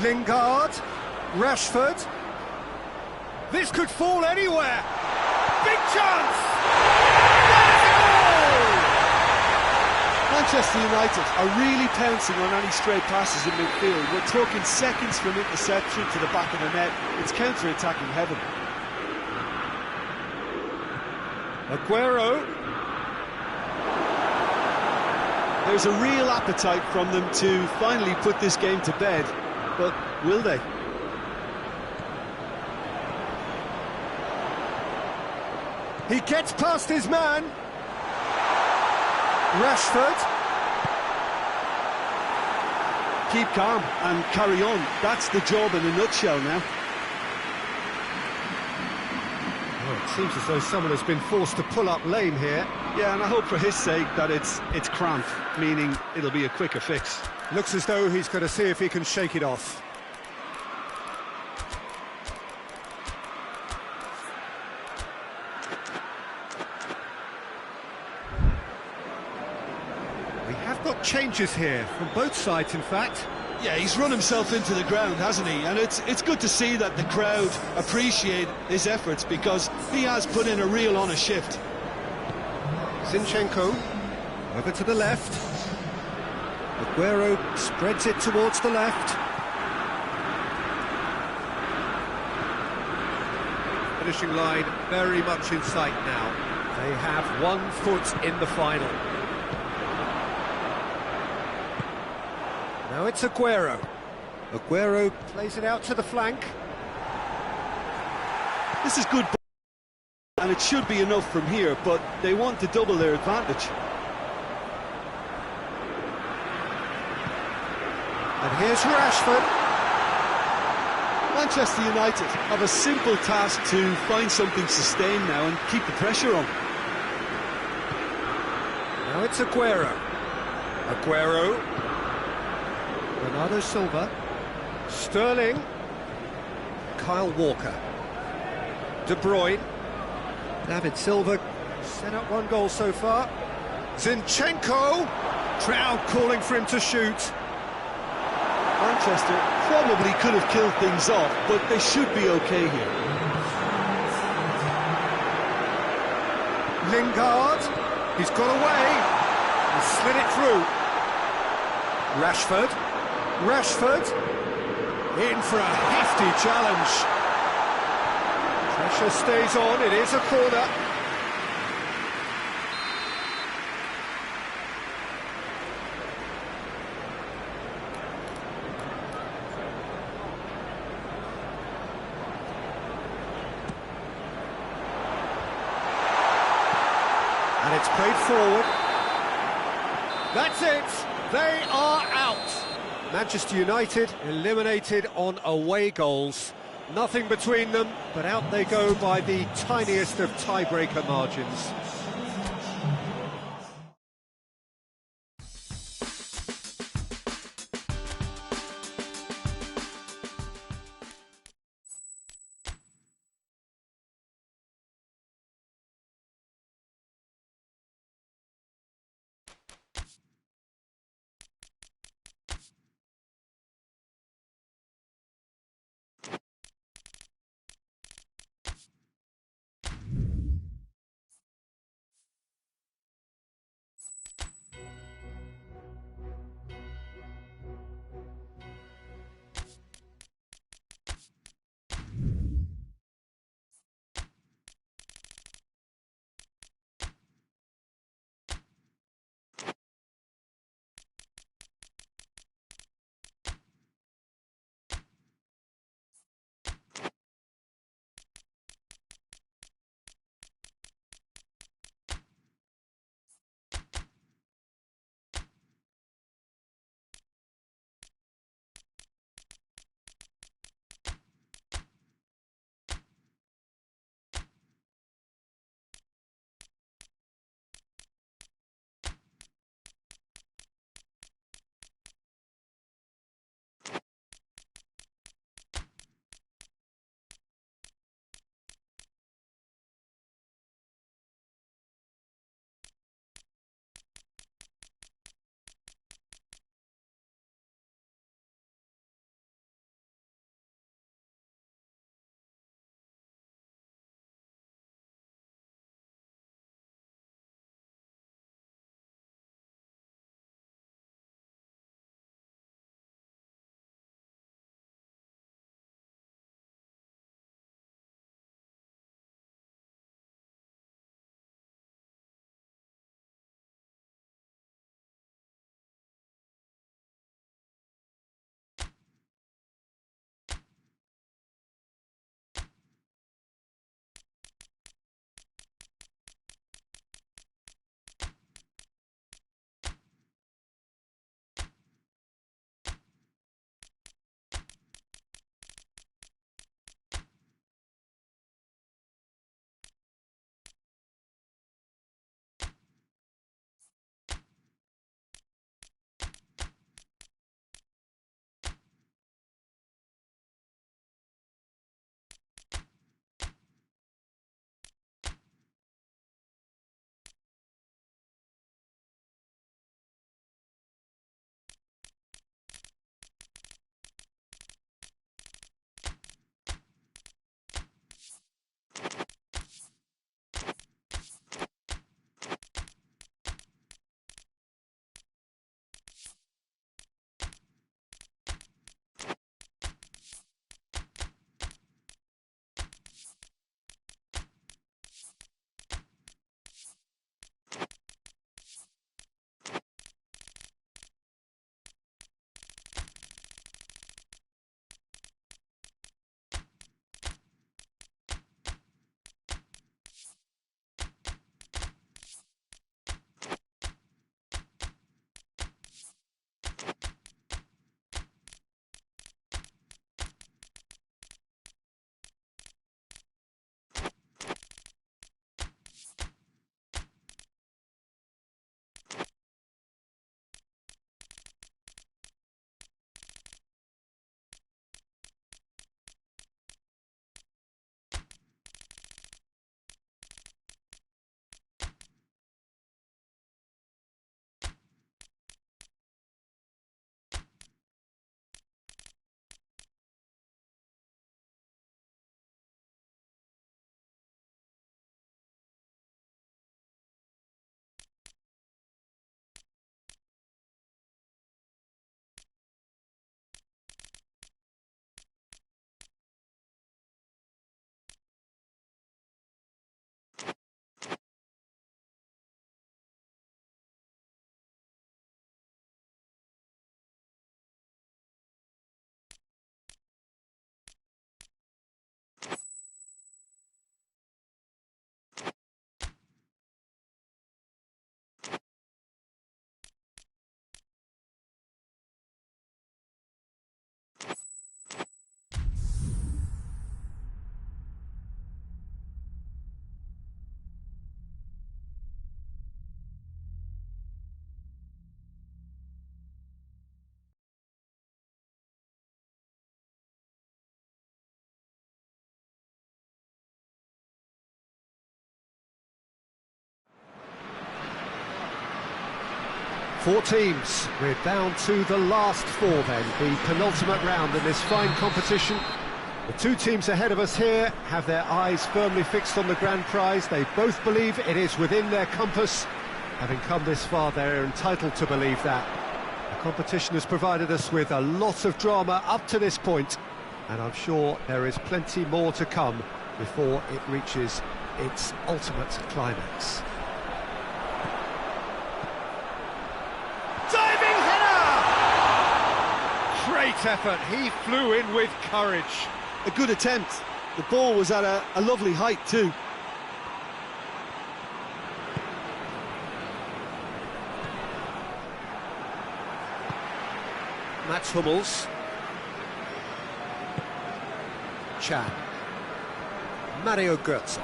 Lingard. Rashford. This could fall anywhere. Big chance! There's a goal! Manchester United are really pouncing on any stray passes in midfield. We're talking seconds from interception to the back of the net. It's counter-attacking heaven. Aguero. There's a real appetite from them to finally put this game to bed, but will they? He gets past his man. Rashford. Keep calm and carry on. That's the job in a nutshell now. Oh, it seems as though someone has been forced to pull up lame here. Yeah, and I hope for his sake that it's cramped, meaning it'll be a quicker fix. Looks as though he's going to see if he can shake it off. We have got changes here from both sides, in fact. Yeah, he's run himself into the ground, hasn't he? And it's good to see that the crowd appreciate his efforts, because he has put in a real honest shift. Zinchenko, over to the left. Aguero spreads it towards the left. Finishing line very much in sight now. They have 1 foot in the final. Now it's Aguero. Aguero plays it out to the flank. This is good, and it should be enough from here, but they want to double their advantage. And here's Rashford. Manchester United have a simple task to find something sustained now and keep the pressure on. Now it's Aguero. Aguero. Bernardo Silva. Sterling. Kyle Walker. De Bruyne. David Silva set up 1 goal so far. Zinchenko. Crowd calling for him to shoot. Manchester probably could have killed things off, but they should be okay here. Lingard. He's got away. He slid it through. Rashford. Rashford. In for a hefty challenge. Pressure stays on. It is a corner. And it's played forward. That's it. They are out. Manchester United eliminated on away goals. Nothing between them, but out they go by the tiniest of tiebreaker margins. Four teams. We're down to the last four then, the penultimate round in this fine competition. The two teams ahead of us here have their eyes firmly fixed on the grand prize. They both believe it is within their compass. Having come this far, they're entitled to believe that. The competition has provided us with a lot of drama up to this point, and I'm sure there is plenty more to come before it reaches its ultimate climax. Diving header! Great effort, he flew in with courage. A good attempt. The ball was at a lovely height too. Mats Hummels. Chan. Mario Götze.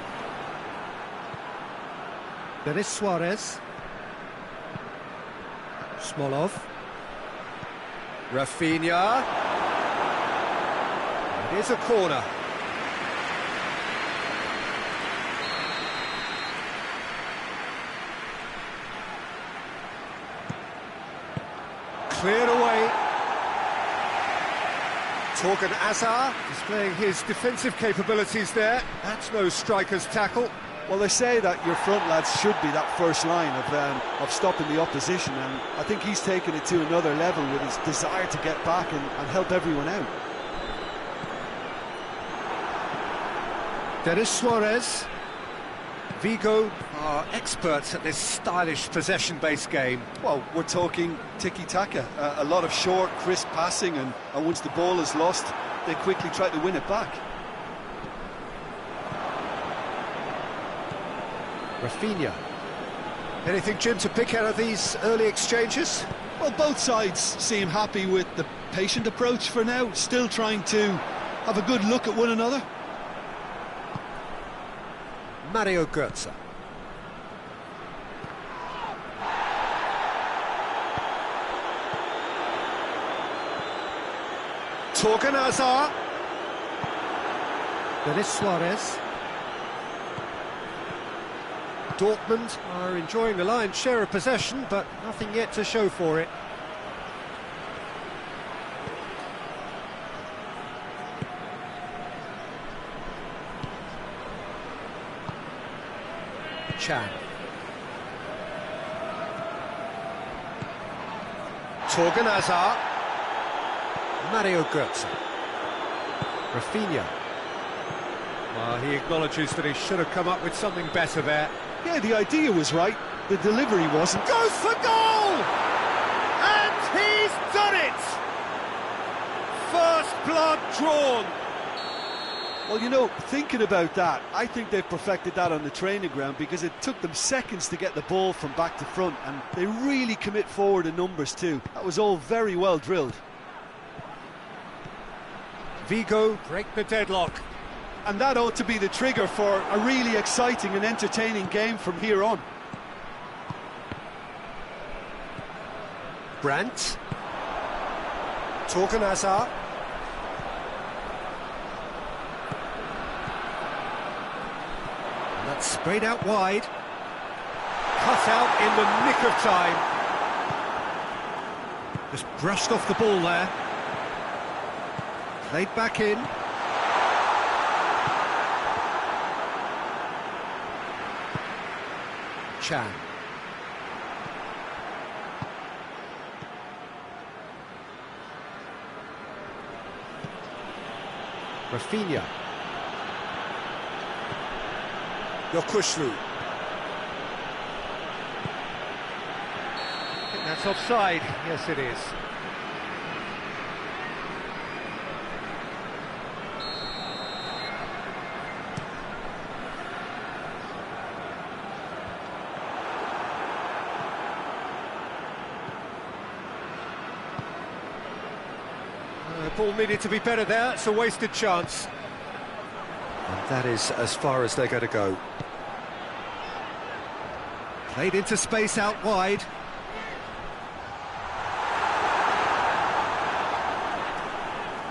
Denis Suarez. Smolov. Rafinha. It is a corner. Cleared away. Torgan Hazard displaying his defensive capabilities there. That's no striker's tackle. Well, they say that your front lads should be that first line of stopping the opposition, and I think he's taken it to another level with his desire to get back and help everyone out. Denis Suarez. Vigo are experts at this stylish possession-based game. Well, we're talking tiki-taka, a lot of short, crisp passing, and once the ball is lost, they quickly try to win it back. Rafinha. Anything, Jim, to pick out of these early exchanges? Well, both sides seem happy with the patient approach for now, still trying to have a good look at one another. Mario Götze. Torgan Hazard. Denis Suarez. Dortmund are enjoying the lion's share of possession, but nothing yet to show for it. Chan. Torgan Hazard. Mario Götze. Rafinha. Well, he acknowledges that he should have come up with something better there. Yeah, the idea was right, the delivery wasn't. Goes for goal! And he's done it! First blood drawn. Well, you know, thinking about that, I think they've perfected that on the training ground because it took them seconds to get the ball from back to front, and they really commit forward in numbers too. That was all very well drilled. Vigo break the deadlock. And that ought to be the trigger for a really exciting and entertaining game from here on. Brandt. Torgan Hazard. And that's sprayed out wide. Cut out in the nick of time. Just brushed off the ball there. Played back in. Chan. Rafinha. Yokushlu. I think that's offside. Yes, it is. The ball needed to be better there. It's a wasted chance. And that is as far as they're going to go. Played into space out wide.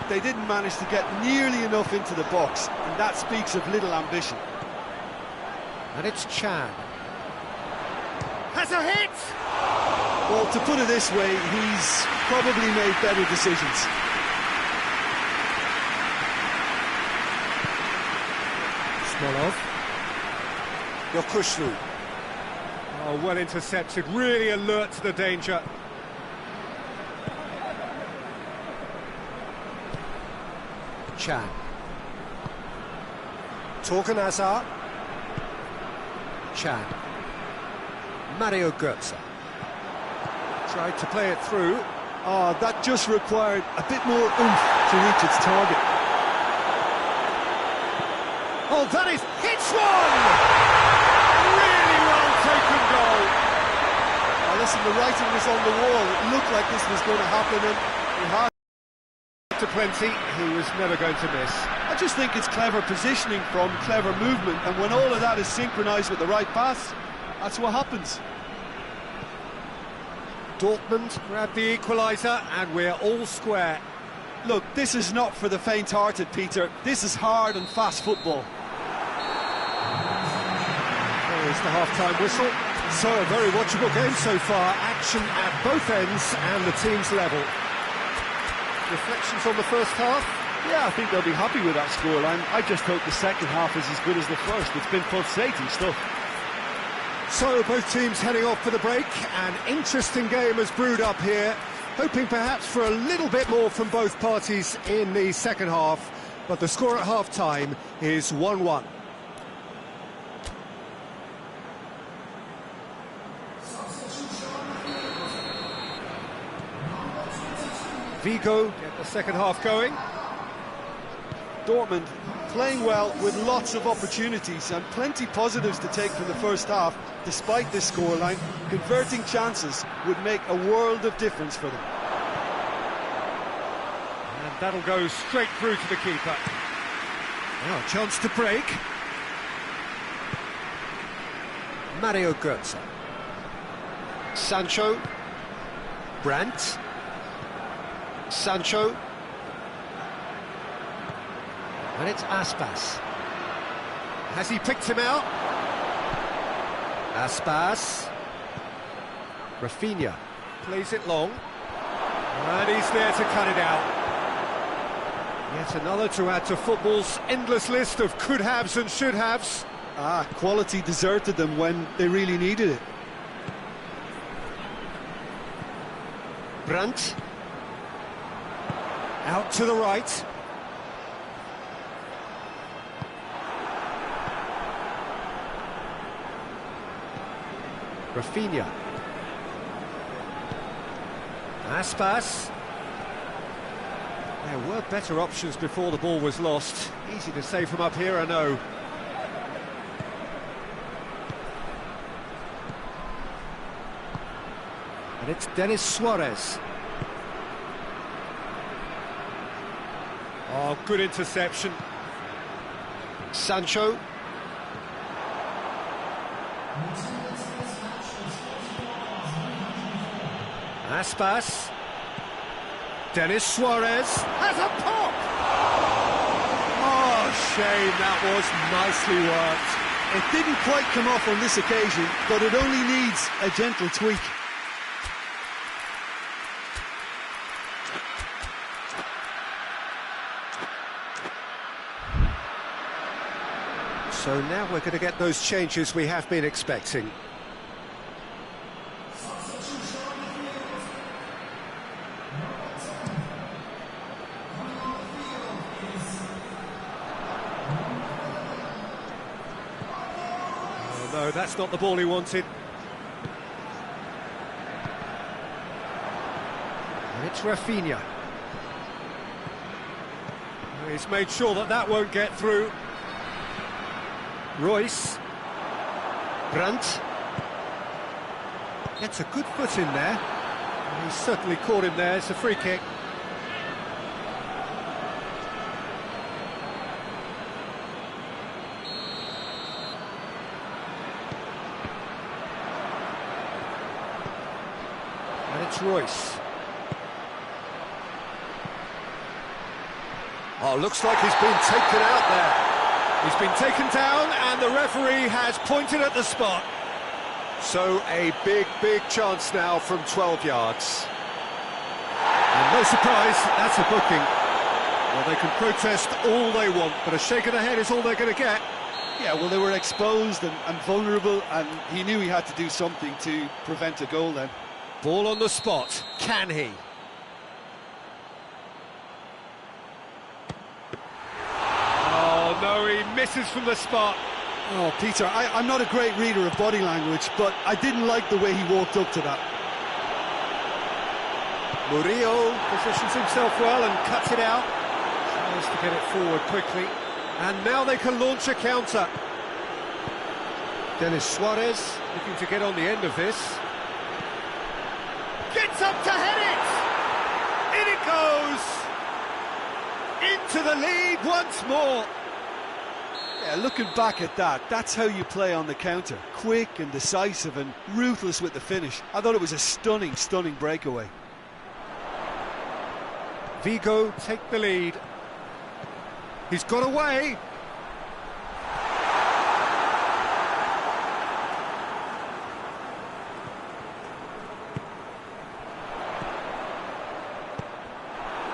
They didn't manage to get nearly enough into the box, and that speaks of little ambition. And it's Chan. Has a hit! Well, to put it this way, he's probably made better decisions. Smolov. Yokushlu. Oh, well intercepted, really alert to the danger. Chan. Torgan Hazard. Chan. Mario Götze. Tried to play it through. Oh, that just required a bit more oomph to reach its target. Oh, that is hits one! Really well taken goal. Now listen, the writing was on the wall. It looked like this was going to happen, and he had to plenty, he was never going to miss. I just think it's clever positioning from clever movement, and when all of that is synchronised with the right pass, that's what happens. Dortmund grabbed the equaliser, and we're all square. Look, this is not for the faint-hearted, Peter. This is hard and fast football. There's the half-time whistle. So, a very watchable game so far. Action at both ends and the team's level. Reflections on the first half? Yeah, I think they'll be happy with that scoreline. I just hope the second half is as good as the first. It's been pulsating stuff. So, both teams heading off for the break. An interesting game has brewed up here. Hoping perhaps for a little bit more from both parties in the second half. But the score at half-time is 1-1. Vigo get the second half going. Dortmund playing well with lots of opportunities and plenty positives to take from the first half. Despite this scoreline, converting chances would make a world of difference for them. And that'll go straight through to the keeper. Now a chance to break. Mario Götze. Sancho. Brandt. Sancho. And it's Aspas. Has he picked him out? Aspas. Rafinha plays it long. And he's there to cut it out. Yet another to add to football's endless list of could-haves and should-haves. Quality deserted them when they really needed it. Brandt. Out to the right. Rafinha. Aspas. There were better options before the ball was lost. Easy to say from up here, I know. And it's Denis Suarez. Oh, good interception. Sancho. Aspas. Denis Suarez has a pop! Oh, shame, that was nicely worked. It didn't quite come off on this occasion, but it only needs a gentle tweak. So now we're going to get those changes we have been expecting. Oh no, that's not the ball he wanted. And it's Rafinha. He's made sure that that won't get through. Royce. Brandt. Gets a good foot in there. And he's certainly caught him there. It's a free kick. And it's Royce. Oh, looks like he's been taken out there. He's been taken down and the referee has pointed at the spot. So a big chance now from 12 yards. And no surprise, that's a booking. Well, they can protest all they want, but a shake of the head is all they're going to get. Yeah, well, they were exposed and vulnerable, and he knew he had to do something to prevent a goal then. Ball on the spot. Can he? Oh, no, he misses from the spot. Oh, Peter, I'm not a great reader of body language, but I didn't like the way he walked up to that. Murillo positions himself well and cuts it out. Tries to get it forward quickly. And now they can launch a counter. Dennis Suarez looking to get on the end of this. Gets up to head it! In it goes! Into the lead once more. Yeah, looking back at that, that's how you play on the counter. Quick and decisive and ruthless with the finish. I thought it was a stunning breakaway. Vigo take the lead. He's got away.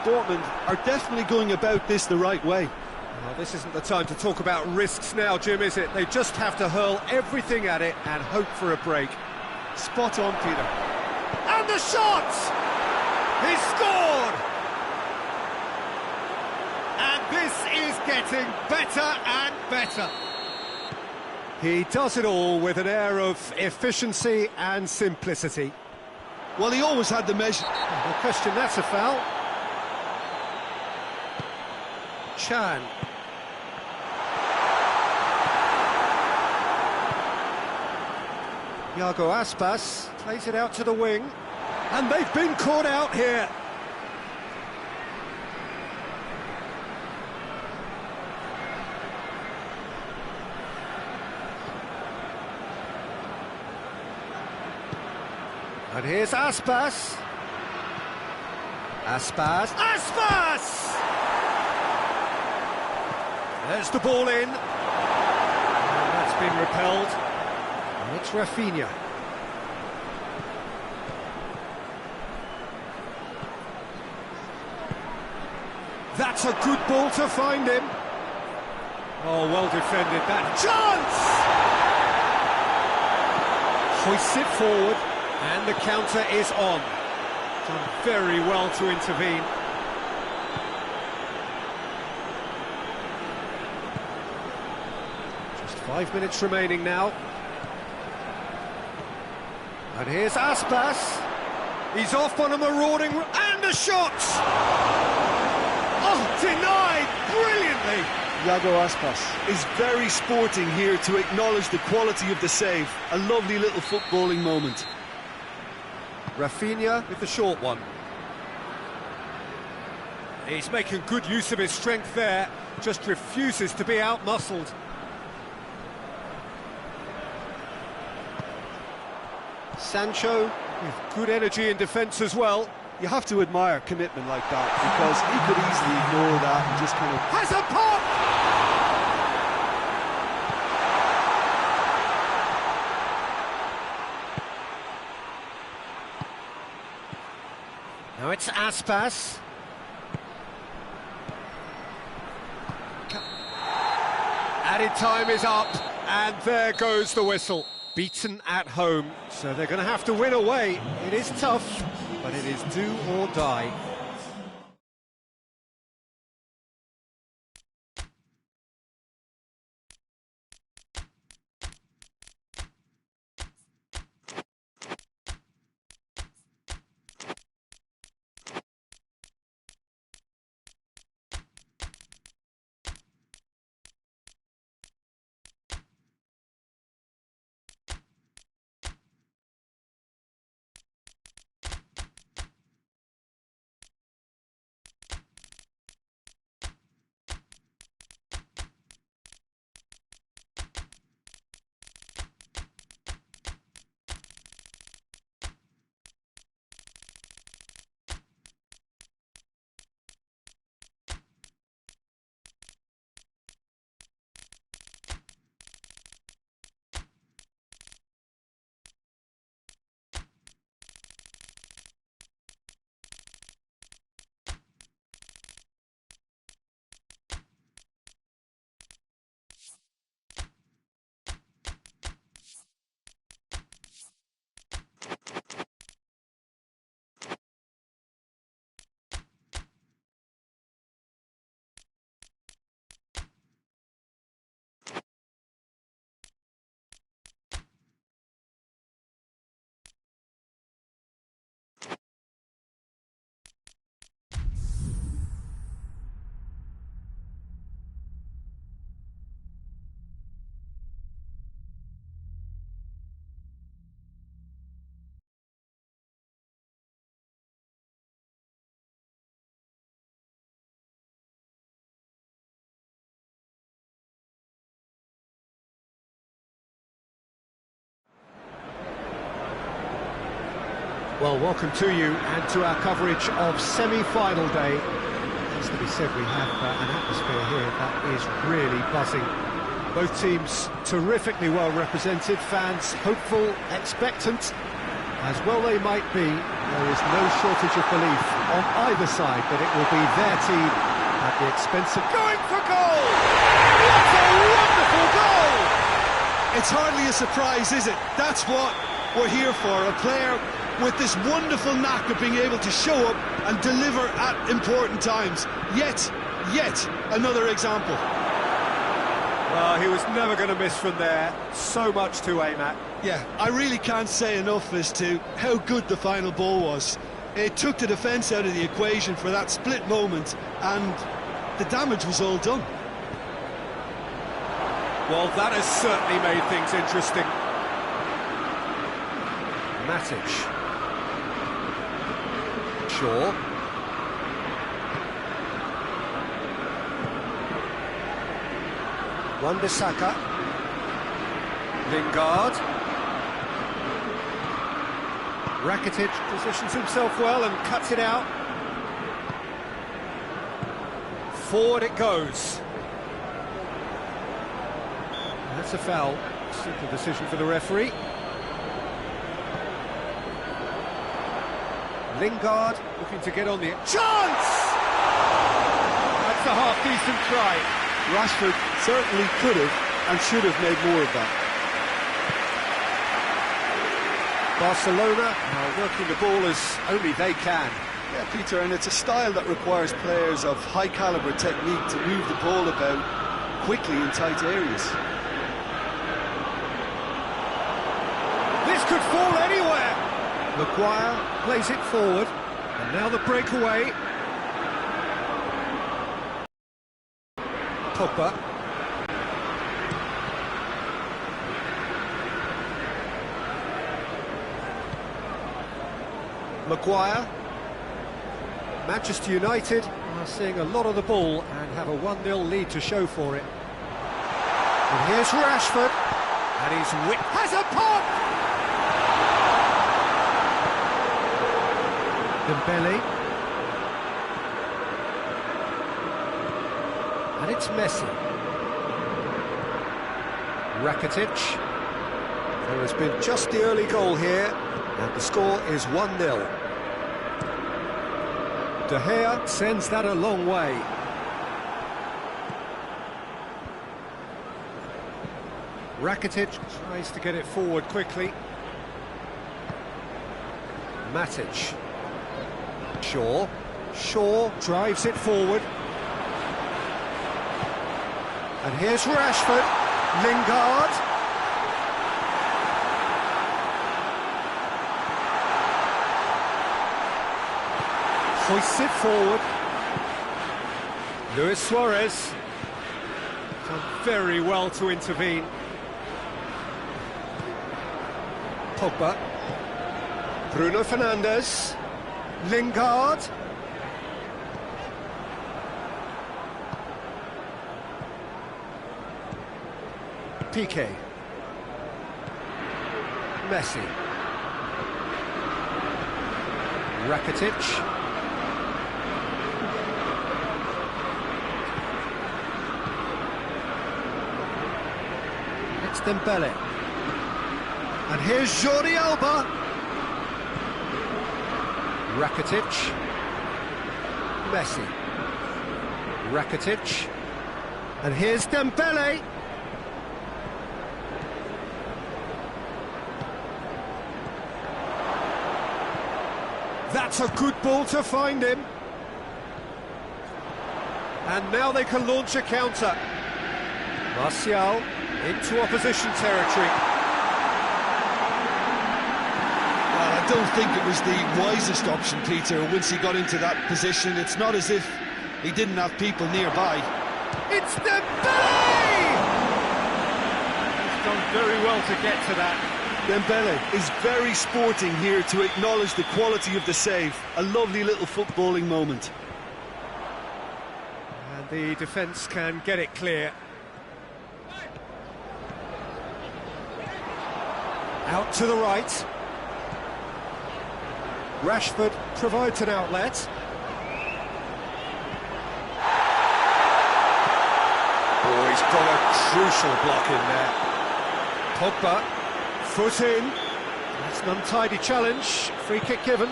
Dortmund are definitely going about this the right way. Well, this isn't the time to talk about risks now, Jim, is it? They just have to hurl everything at it and hope for a break. Spot on, Peter. And the shot! He scored! And this is getting better and better. He does it all with an air of efficiency and simplicity. Well, he always had the measure. No question, that's a foul. Chan. Iago Aspas plays it out to the wing. And they've been caught out here. And here's Aspas. Aspas! There's the ball in. And that's been repelled. And it's Rafinha. That's a good ball to find him. Oh, well defended. That chance! Hoists it forward. And the counter is on. Done very well to intervene. Just 5 minutes remaining now. And here's Aspas. He's off on a marauding... And a shot! Oh, denied brilliantly! Iago Aspas is very sporting here to acknowledge the quality of the save. A lovely little footballing moment. Rafinha with the short one. He's making good use of his strength there, just refuses to be out-muscled. Sancho with good energy in defence as well. You have to admire commitment like that, because he could easily ignore that and just kind of... Has a pop! Now it's Aspas. Added time is up, and there goes the whistle. Beaten at home, so they're going to have to win away. It is tough, but it is do or die. Well, welcome to you and to our coverage of semi-final day. It has to be said, we have an atmosphere here that is really buzzing. Both teams terrifically well represented, fans hopeful, expectant. As well they might be, there is no shortage of belief on either side that it will be their team at the expense of going for goal! What a wonderful goal! It's hardly a surprise, is it? That's what we're here for, a player with this wonderful knack of being able to show up and deliver at important times. Yet another example. Well, he was never going to miss from there. So much to aim at. Yeah, I really can't say enough as to how good the final ball was. It took the defence out of the equation for that split moment, and the damage was all done. Well, that has certainly made things interesting. Matic. Shaw. Wan-Bissaka. Lingard. Rakitic positions himself well and cuts it out. Forward it goes. That's a foul. Simple decision for the referee. Lingard looking to get on the chance! That's a half-decent try. Rashford certainly could have and should have made more of that. Barcelona are working the ball as only they can. Yeah, Peter, and it's a style that requires players of high-caliber technique to move the ball about quickly in tight areas. This could fall anywhere! Maguire plays it forward, and now the breakaway. Pogba. Maguire. Manchester United are seeing a lot of the ball and have a 1-0 lead to show for it. And here's Rashford, and he's has a pop! Dembele. And it's Messi. Rakitic. There has been just the early goal here, and the score is 1-0. De Gea sends that a long way. Rakitic tries to get it forward quickly. Matic. Shaw drives it forward. And here's Rashford. Lingard. Hoists it forward. Luis Suarez. Done very well to intervene. Pogba. Bruno Fernandes. Lingard. Piqué. Messi. Rakitic. It's Dembele. And here's Jordi Alba. Rakitic. Messi. Rakitic. And here's Dembele. That's a good ball to find him. And now they can launch a counter. Martial into opposition territory. Well, I don't think it was the wisest option, Peter, once he got into that position. It's not as if he didn't have people nearby. It's Dembele! He's done very well to get to that. Dembele is very sporting here to acknowledge the quality of the save. A lovely little footballing moment. And the defence can get it clear. Out to the right. Rashford provides an outlet. Oh, he's got a crucial block in there. Pogba, foot in. That's an untidy challenge. Free kick given.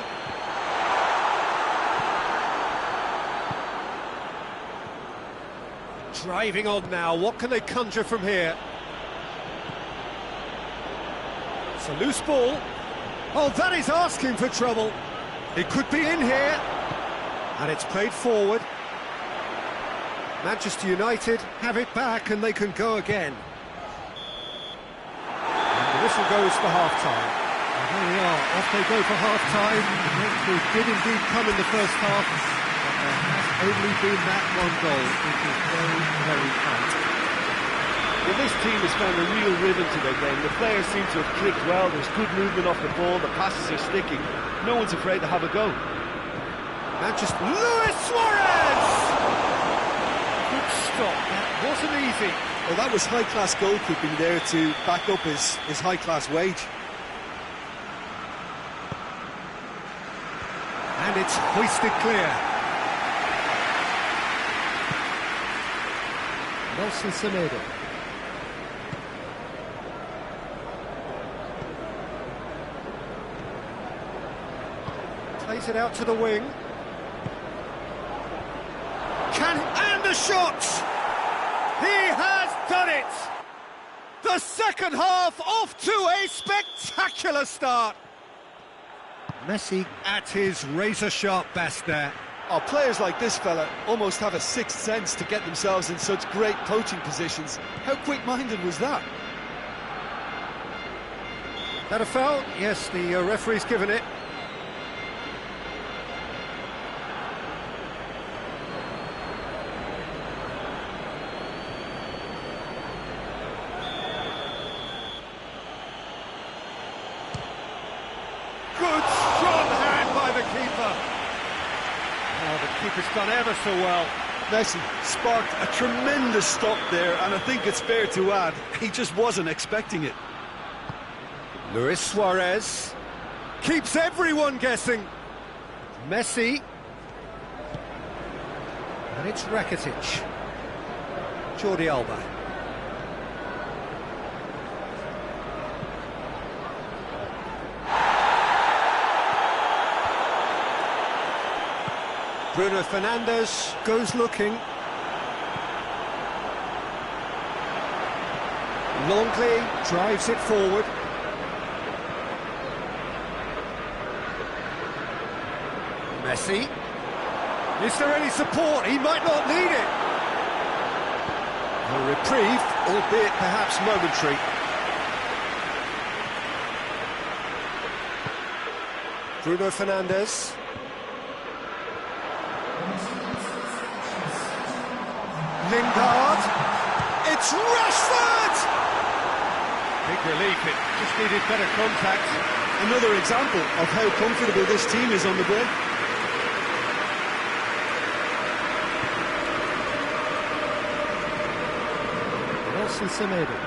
Driving on now. What can they conjure from here? It's a loose ball. Oh, that is asking for trouble. It could be in here. And it's played forward. Manchester United have it back and they can go again. And the whistle goes for half-time. And there we are, off they go for half-time. The breakthrough did indeed come in the first half, but there has only been that one goal, which is very, very tight. Well, this team has found a real rhythm to their game. The players seem to have clicked well, there's good movement off the ball, the passes are sticking. No one's afraid to have a go. Manchester... Luis Suarez! Good stop, that wasn't easy. Well, that was high-class goalkeeping there to back up his high-class wage. And it's hoisted clear. Nelson Semedo. Plays it out to the wing. And the shot! He has done it! The second half off to a spectacular start. Messi at his razor-sharp best there. Oh, players like this fella almost have a sixth sense to get themselves in such great poaching positions. How quick-minded was that? That a foul? Yes, the referee's given it. Good, strong hand by the keeper. Oh, the keeper's done ever so well. Messi sparked a tremendous stop there, and I think it's fair to add, he just wasn't expecting it. Luis Suarez keeps everyone guessing. Messi. And it's Rakitic. Jordi Alba. Bruno Fernandes goes looking. Longley drives it forward. Messi. Is there any support? He might not need it. A reprieve, albeit perhaps momentary. Bruno Fernandes. Lingard. It's Rashford! Big relief, it just needed better contact. Another example of how comfortable this team is on the ball. Nelson Semedo.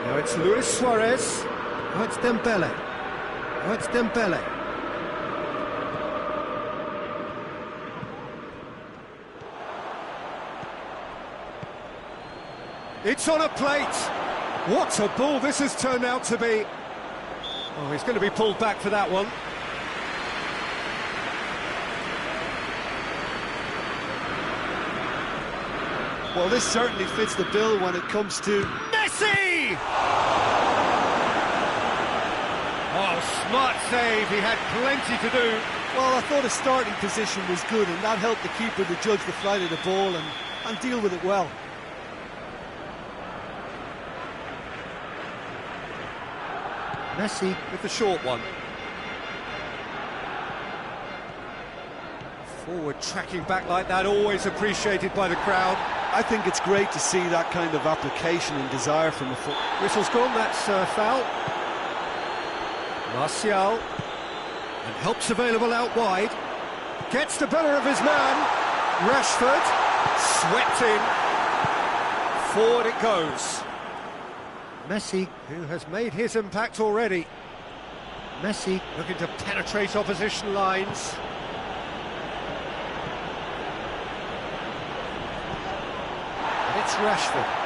Now it's Luis Suarez. Now it's Dembele. Now it's Dembele. It's on a plate. What a ball this has turned out to be. Oh, he's going to be pulled back for that one. Well, this certainly fits the bill when it comes to... Messi! Oh, smart save. He had plenty to do. Well, I thought his starting position was good, and that helped the keeper to judge the flight of the ball and deal with it well. Messi with the short one. Forward tracking back like that, always appreciated by the crowd. I think it's great to see that kind of application and desire from a foot. Whistle's gone, that's foul. Martial. And help's available out wide. Gets the better of his man. Rashford. Swept in. Forward it goes. Messi, who has made his impact already. Messi looking to penetrate opposition lines. And it's Rashford.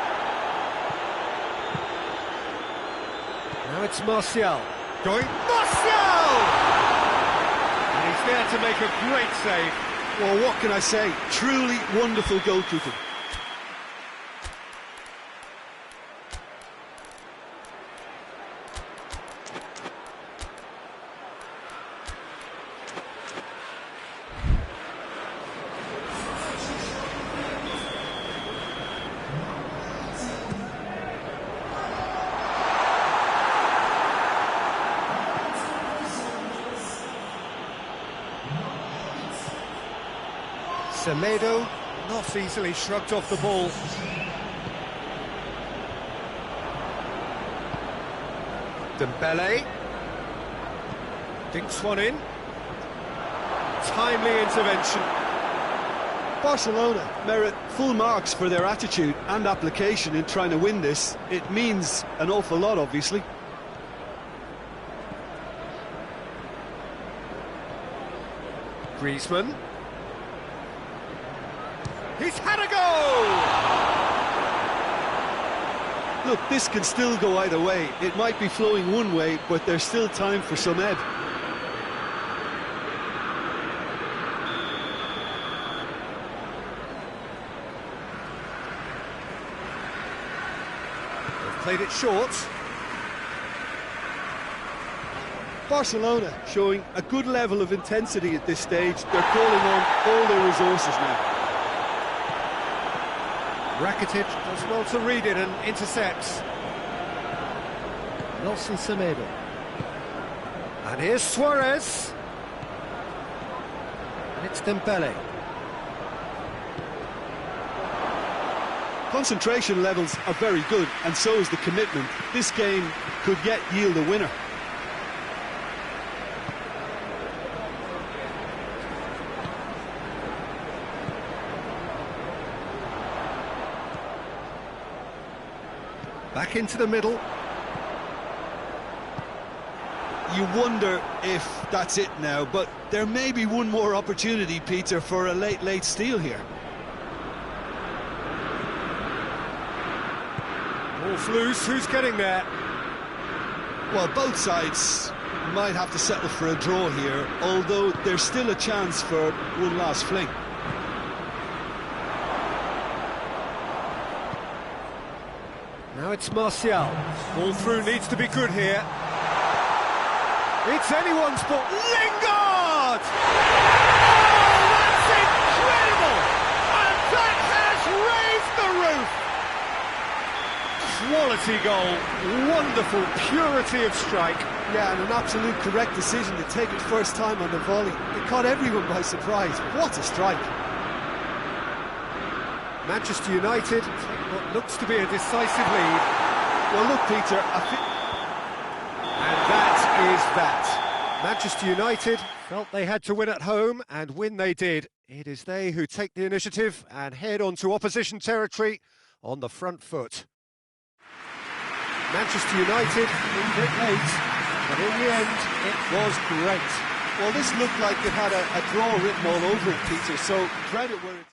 Now it's Martial. Going Martial! And he's there to make a great save. Well, what can I say? Truly wonderful goalkeeping. Semedo not easily shrugged off the ball. Dembele dinks one in. Timely intervention. Barcelona merit full marks for their attitude and application in trying to win this. It means an awful lot, obviously. Griezmann. He's had a go! Look, this can still go either way. It might be flowing one way, but there's still time for some ebb. They've played it short. Barcelona showing a good level of intensity at this stage. They're calling on all their resources now. Rakitic does well to read it and intercepts. Nelson Semedo. And here's Suarez. And it's Dembele. Concentration levels are very good, and so is the commitment. This game could yet yield a winner. Back into the middle. You wonder if that's it now, but there may be one more opportunity, Peter, for a late steal here. Ball's loose, who's getting there? Well, both sides might have to settle for a draw here, although there's still a chance for one last fling. Now it's Martial. Ball through needs to be good here. It's anyone's ball. Lingard! Oh, that's incredible! And that has raised the roof! Quality goal. Wonderful purity of strike. Yeah, and an absolute correct decision to take it first time on the volley. It caught everyone by surprise. What a strike! Manchester United take what looks to be a decisive lead. Well, look, Peter, And that is that. Manchester United felt they had to win at home, and win they did. It is they who take the initiative and head onto opposition territory on the front foot. Manchester United a bit late, but in the end, it was great. well, this looked like it had a draw written all over it, Peter, so credit where it's...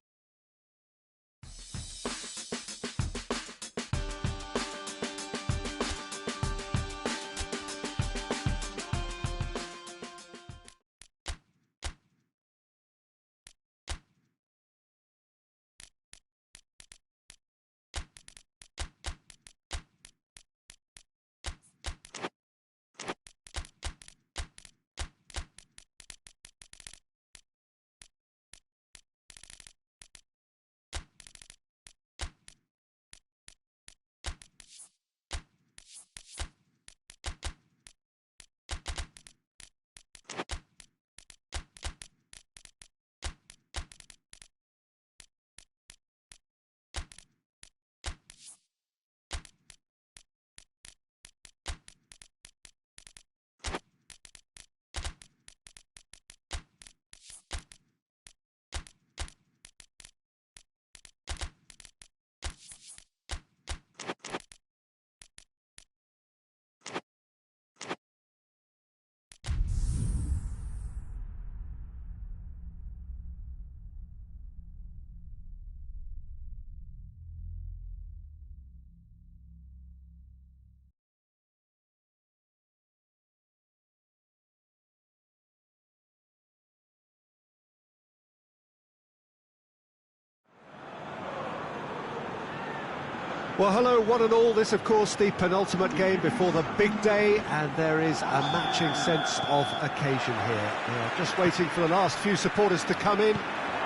Well, hello, one and all. This, of course, the penultimate game before the big day, and there is a matching sense of occasion here. We are just waiting for the last few supporters to come in.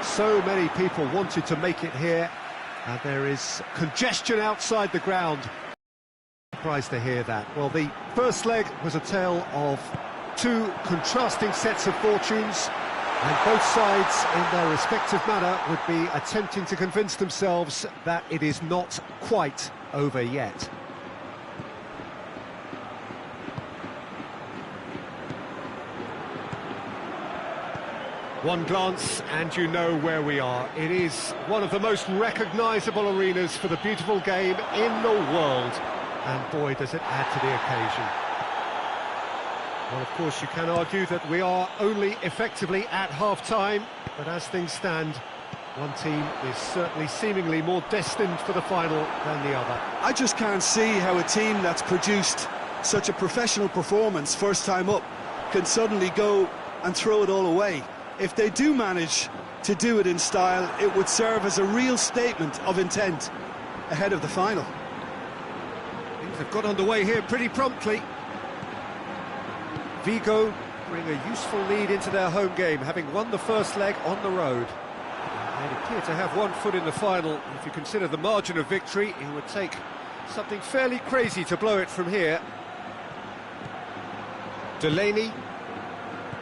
So many people wanted to make it here, and there is congestion outside the ground. Surprised to hear that. Well, the first leg was a tale of two contrasting sets of fortunes, and both sides, in their respective manner, would be attempting to convince themselves that it is not quite over yet. One glance and you know where we are. It is one of the most recognisable arenas for the beautiful game in the world. And boy, does it add to the occasion. Well, of course, you can argue that we are only effectively at half-time, but as things stand, one team is certainly seemingly more destined for the final than the other. I just can't see how a team that's produced such a professional performance first time up can suddenly go and throw it all away. If they do manage to do it in style, it would serve as a real statement of intent ahead of the final. Things have got underway here pretty promptly. Vigo bring a useful lead into their home game, having won the first leg on the road. They appear to have one foot in the final. If you consider the margin of victory, it would take something fairly crazy to blow it from here. Delaney.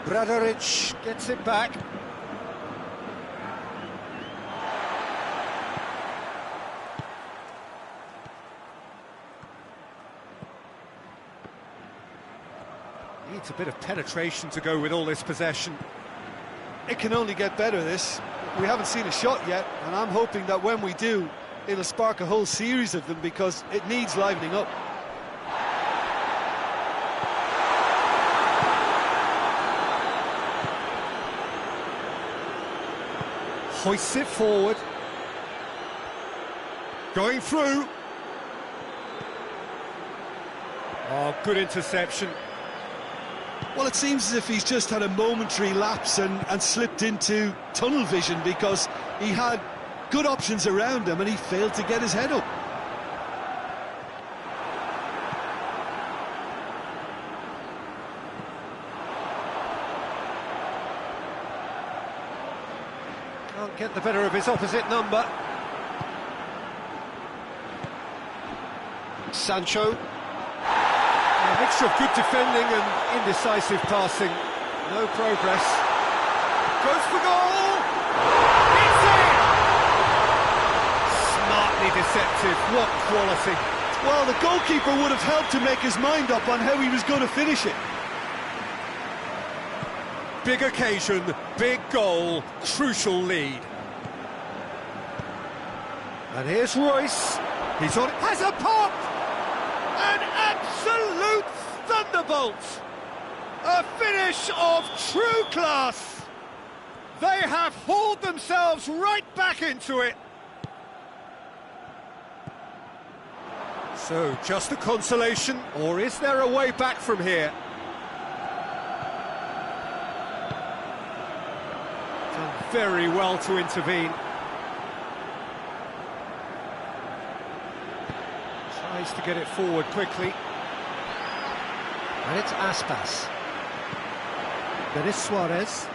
Bradaric gets it back. Needs a bit of penetration to go with all this possession. It can only get better, this. We haven't seen a shot yet, and I'm hoping that when we do, it'll spark a whole series of them, because it needs livening up. Hoists it forward. Going through. Oh, good interception. Well, it seems as if he's just had a momentary lapse and slipped into tunnel vision, because he had good options around him and he failed to get his head up. Can't get the better of his opposite number. Sancho. A mixture of good defending and indecisive passing. No progress. Goes for goal! It's in! Smartly deceptive. What quality. Well, the goalkeeper would have helped to make his mind up on how he was going to finish it. Big occasion, big goal, crucial lead. And here's Royce. He's on. Has a pop! An absolute thunderbolt! A finish of true class! They have hauled themselves right back into it. So, just a consolation, or is there a way back from here? Done very well to intervene. Tries to get it forward quickly. And it's Aspas. There is Suarez.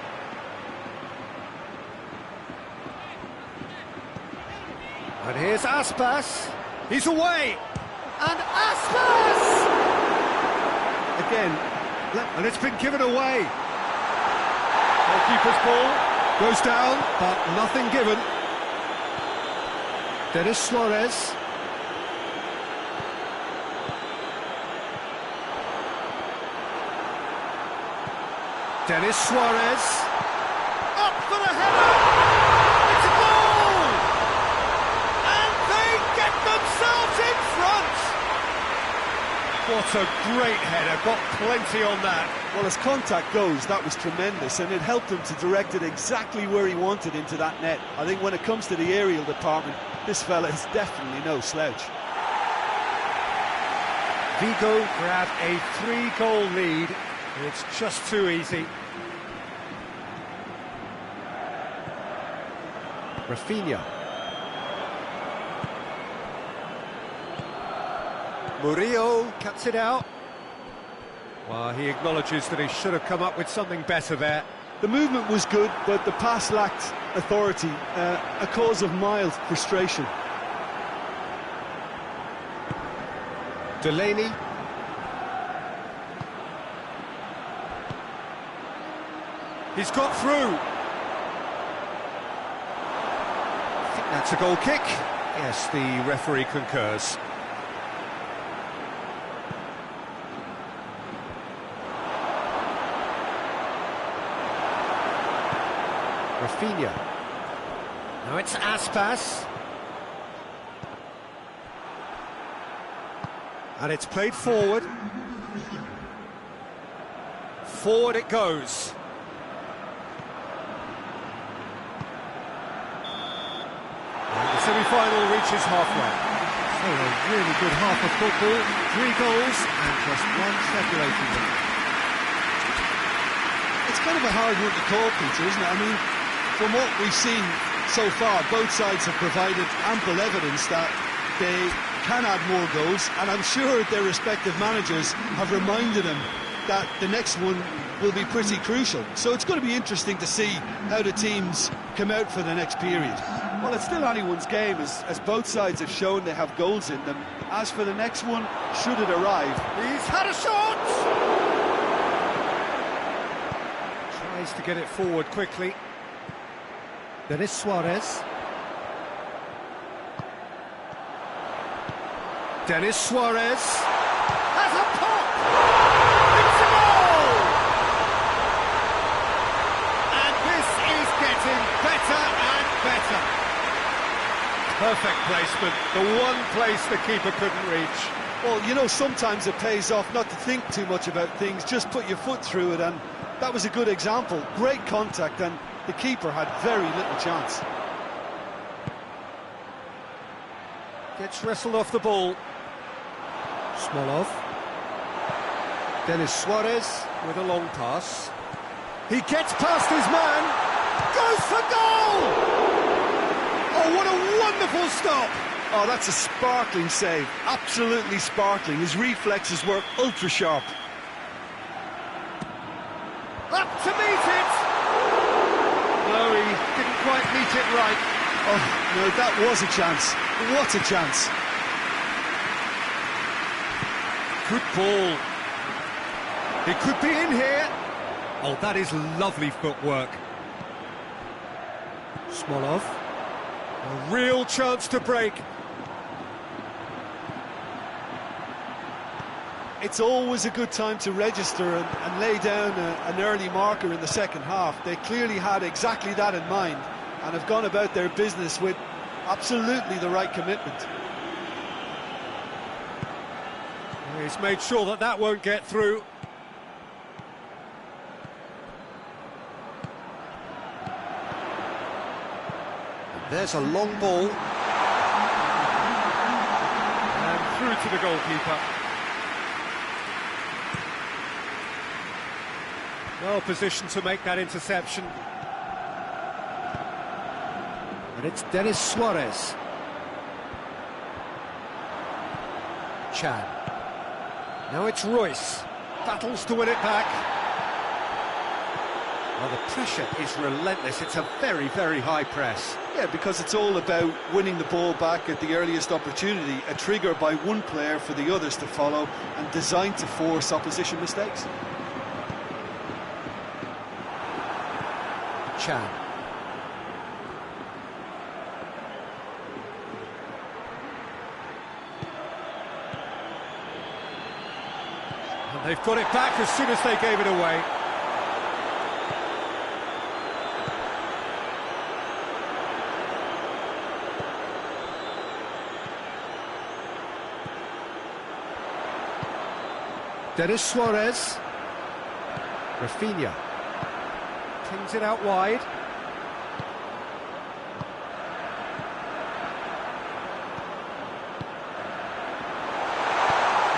And here's Aspas. He's away. And Aspas! Again. And it's been given away. Goalkeeper's ball goes down, but nothing given. There is Suarez. Denis Suarez, up for the header, it's a goal! And they get themselves in front! What a great header, got plenty on that. Well, as contact goes, that was tremendous, and it helped him to direct it exactly where he wanted, into that net. I think when it comes to the aerial department, this fella is definitely no slouch. Vigo grab a 3-goal lead. It's just too easy. Rafinha. Murillo cuts it out. Well, he acknowledges that he should have come up with something better there. The movement was good, but the pass lacked authority, a cause of mild frustration. Delaney. He's got through. I think that's a goal kick. Yes, the referee concurs. Rafinha. Now it's Aspas. And it's played forward. Forward it goes. And the semi-final reaches halfway. So a really good half of football. 3 goals and just one separating them. It's kind of a hard one to call, Peter, isn't it? I mean, from what we've seen so far, both sides have provided ample evidence that they can add more goals, and I'm sure their respective managers have reminded them that the next one will be pretty crucial. So it's going to be interesting to see how the teams come out for the next period. Well, it's still anyone's game, as both sides have shown they have goals in them. As for the next one, should it arrive? He's had a shot! Tries to get it forward quickly. Denis Suarez. Denis Suarez has a pop! It's a goal! And this is getting better and better. Perfect placement, the one place the keeper couldn't reach. Well, you know, sometimes it pays off not to think too much about things, just put your foot through it, and that was a good example. Great contact, and the keeper had very little chance. Gets wrestled off the ball. Smolov. Denis Suarez with a long pass. He gets past his man. Goes for goal! Oh, what a wonderful stop! Oh, that's a sparkling save. Absolutely sparkling. His reflexes were ultra sharp. Up to meet it! No, he didn't quite meet it right. Oh, no, that was a chance. What a chance. Good ball. He could be in here. Oh, that is lovely footwork. Smolov. A real chance to break. It's always a good time to register and lay down an early marker in the second half. They clearly had exactly that in mind and have gone about their business with absolutely the right commitment. He's made sure that that won't get through. There's a long ball. And through to the goalkeeper. Well positioned to make that interception. And it's Denis Suarez. Chan. Now it's Royce. Battles to win it back. Well, the pressure is relentless. It's a very, very high press. Yeah, because it's all about winning the ball back at the earliest opportunity, a trigger by one player for the others to follow, and designed to force opposition mistakes. Chan. And they've got it back as soon as they gave it away. Denis Suarez. Rafinha. Pings it out wide.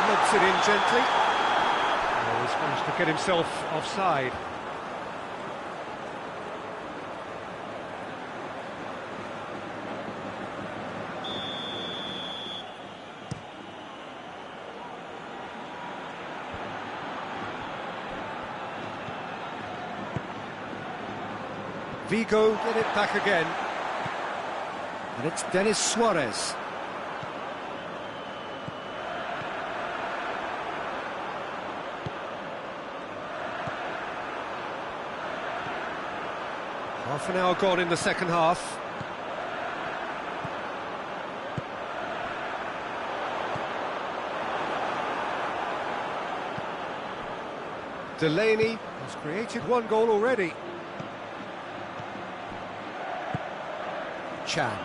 Lobs it in gently. Oh, he's managed to get himself offside. Vigo get it back again. And it's Denis Suarez. Half an hour gone in the second half. Delaney has created one goal already. Chan.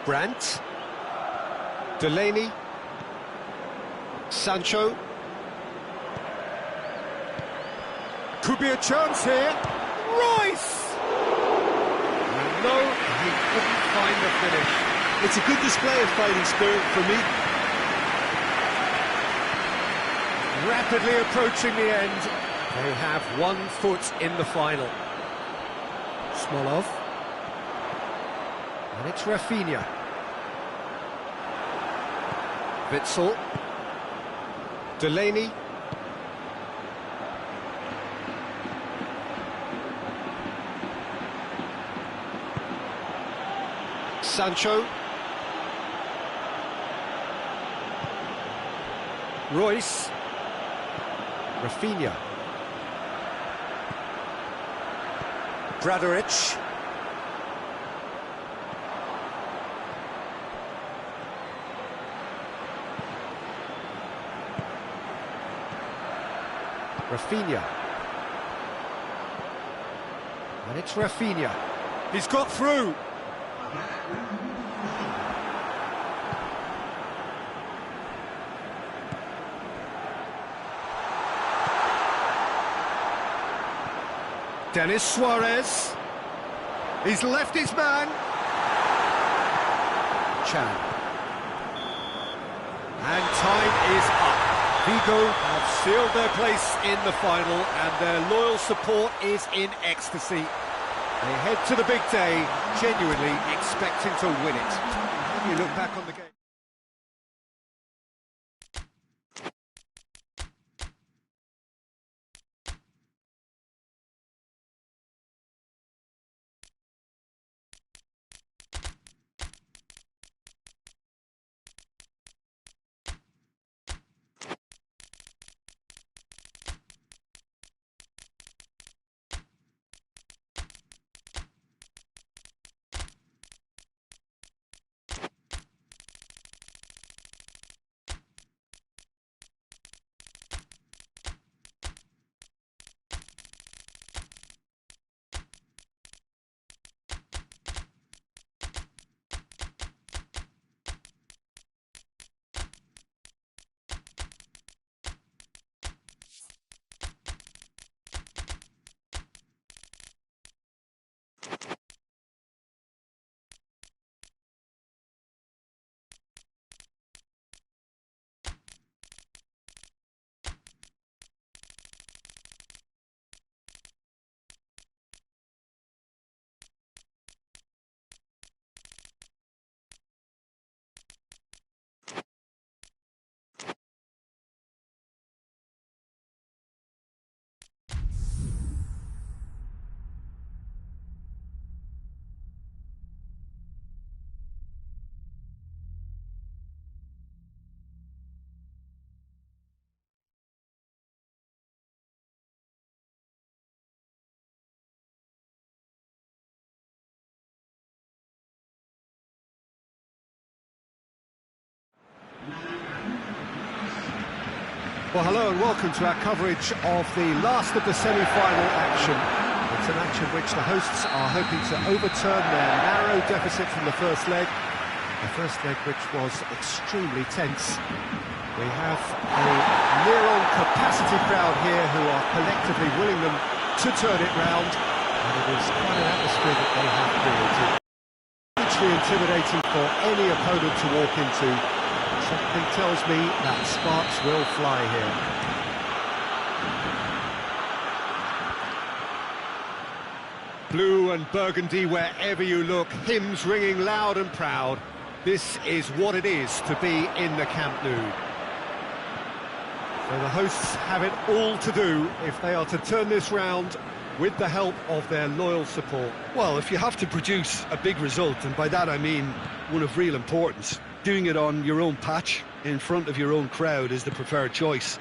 Brandt. Delaney. Sancho. Could be a chance here. Royce! No, he couldn't find the finish. It's a good display of fighting spirit for me. Rapidly approaching the end. They have 1 foot in the final. Smolov. And it's Rafinha. Witsel. Delaney. Sancho. Royce. Rafinha. Bradoric. Rafinha. And it's Rafinha. He's got through. Denis Suarez. He's left his man. Chan. And time is up. Vigo have sealed their place in the final, and their loyal support is in ecstasy. They head to the big day, genuinely expecting to win it. When you look back on the game... Well, hello and welcome to our coverage of the last of the semi-final action. It's a match in which the hosts are hoping to overturn their narrow deficit from the first leg. The first leg which was extremely tense. We have a near-on capacity crowd here who are collectively willing them to turn it round. And it is quite an atmosphere that they have created. Hugely intimidating for any opponent to walk into. Something tells me that sparks will fly here. Blue and burgundy wherever you look, hymns ringing loud and proud. This is what it is to be in the Camp Nou. So the hosts have it all to do if they are to turn this round with the help of their loyal support. Well, if you have to produce a big result, and by that I mean one of real importance, doing it on your own patch, in front of your own crowd, is the preferred choice.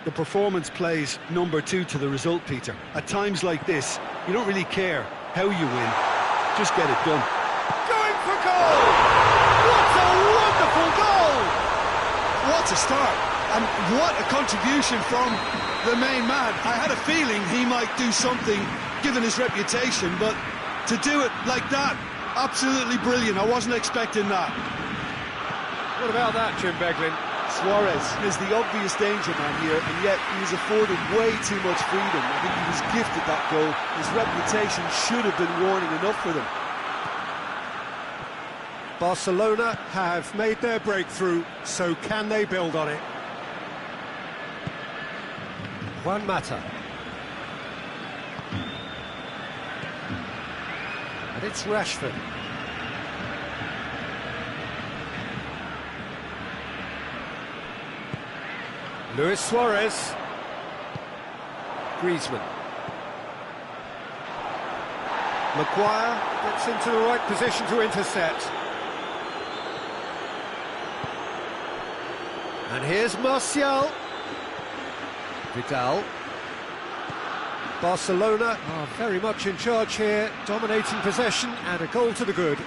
The performance plays number two to the result, Peter. At times like this, you don't really care how you win, just get it done. Going for goal! What a wonderful goal! What a start, and what a contribution from the main man. I had a feeling he might do something, given his reputation, but to do it like that, absolutely brilliant. I wasn't expecting that. What about that, Jim Beglin? Suarez is the obvious danger man here, and yet he was afforded way too much freedom. I think he was gifted that goal. His reputation should have been warning enough for them. Barcelona have made their breakthrough, so can they build on it? Juan Mata. And it's Rashford. Luis Suarez. Griezmann. Maguire gets into the right position to intercept. And here's Martial. Vidal. Barcelona are very much in charge here, dominating possession and a goal to the good.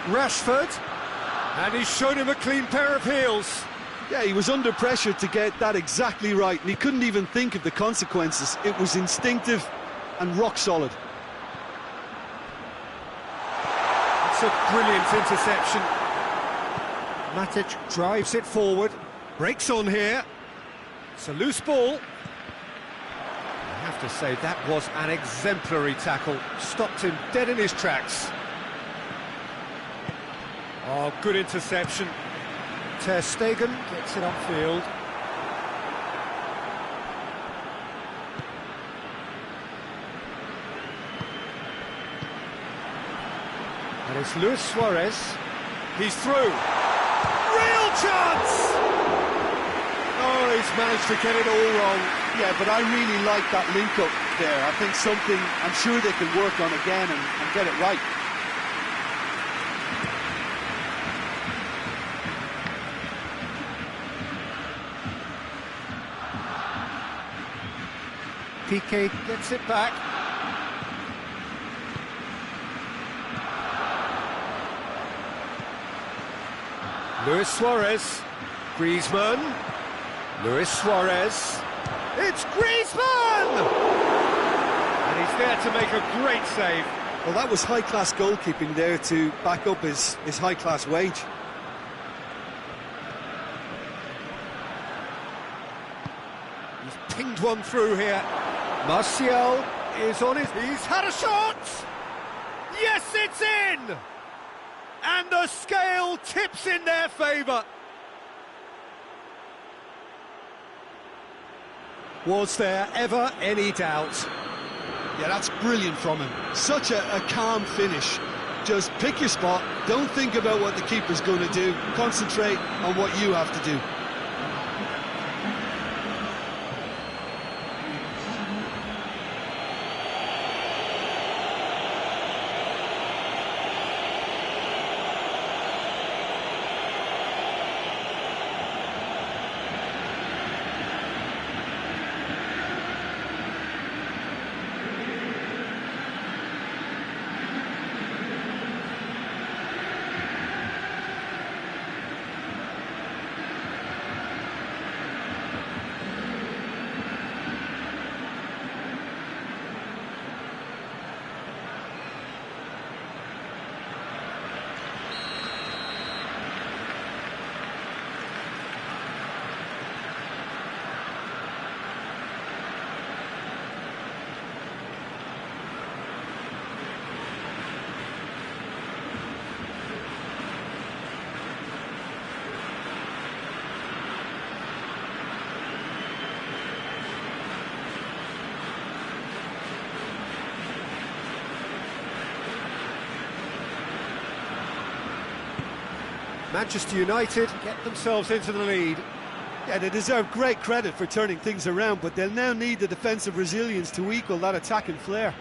Rashford, and he's shown him a clean pair of heels. Yeah, he was under pressure to get that exactly right, and he couldn't even think of the consequences. It was instinctive and rock solid. It's a brilliant interception. Matic drives it forward, breaks on here. It's a loose ball. I have to say, that was an exemplary tackle. Stopped him dead in his tracks. Oh, good interception. Ter Stegen gets it upfield. And it's Luis Suarez. He's through. Real chance! Oh, he's managed to get it all wrong. Yeah, but I really like that link-up there. I think something I'm sure they can work on again and get it right. Piqué gets it back. Luis Suarez. Griezmann. Luis Suarez. It's Griezmann! And he's there to make a great save. Well, that was high-class goalkeeping there to back up his high-class wage. He's pinged one through here. Martial is on his... He's had a shot! Yes, it's in! And the scale tips in their favour. Was there ever any doubt? Yeah, that's brilliant from him. Such a calm finish. Just pick your spot, don't think about what the keeper's going to do, concentrate on what you have to do. Manchester United get themselves into the lead. Yeah, they deserve great credit for turning things around, but they'll now need the defensive resilience to equal that attacking flair.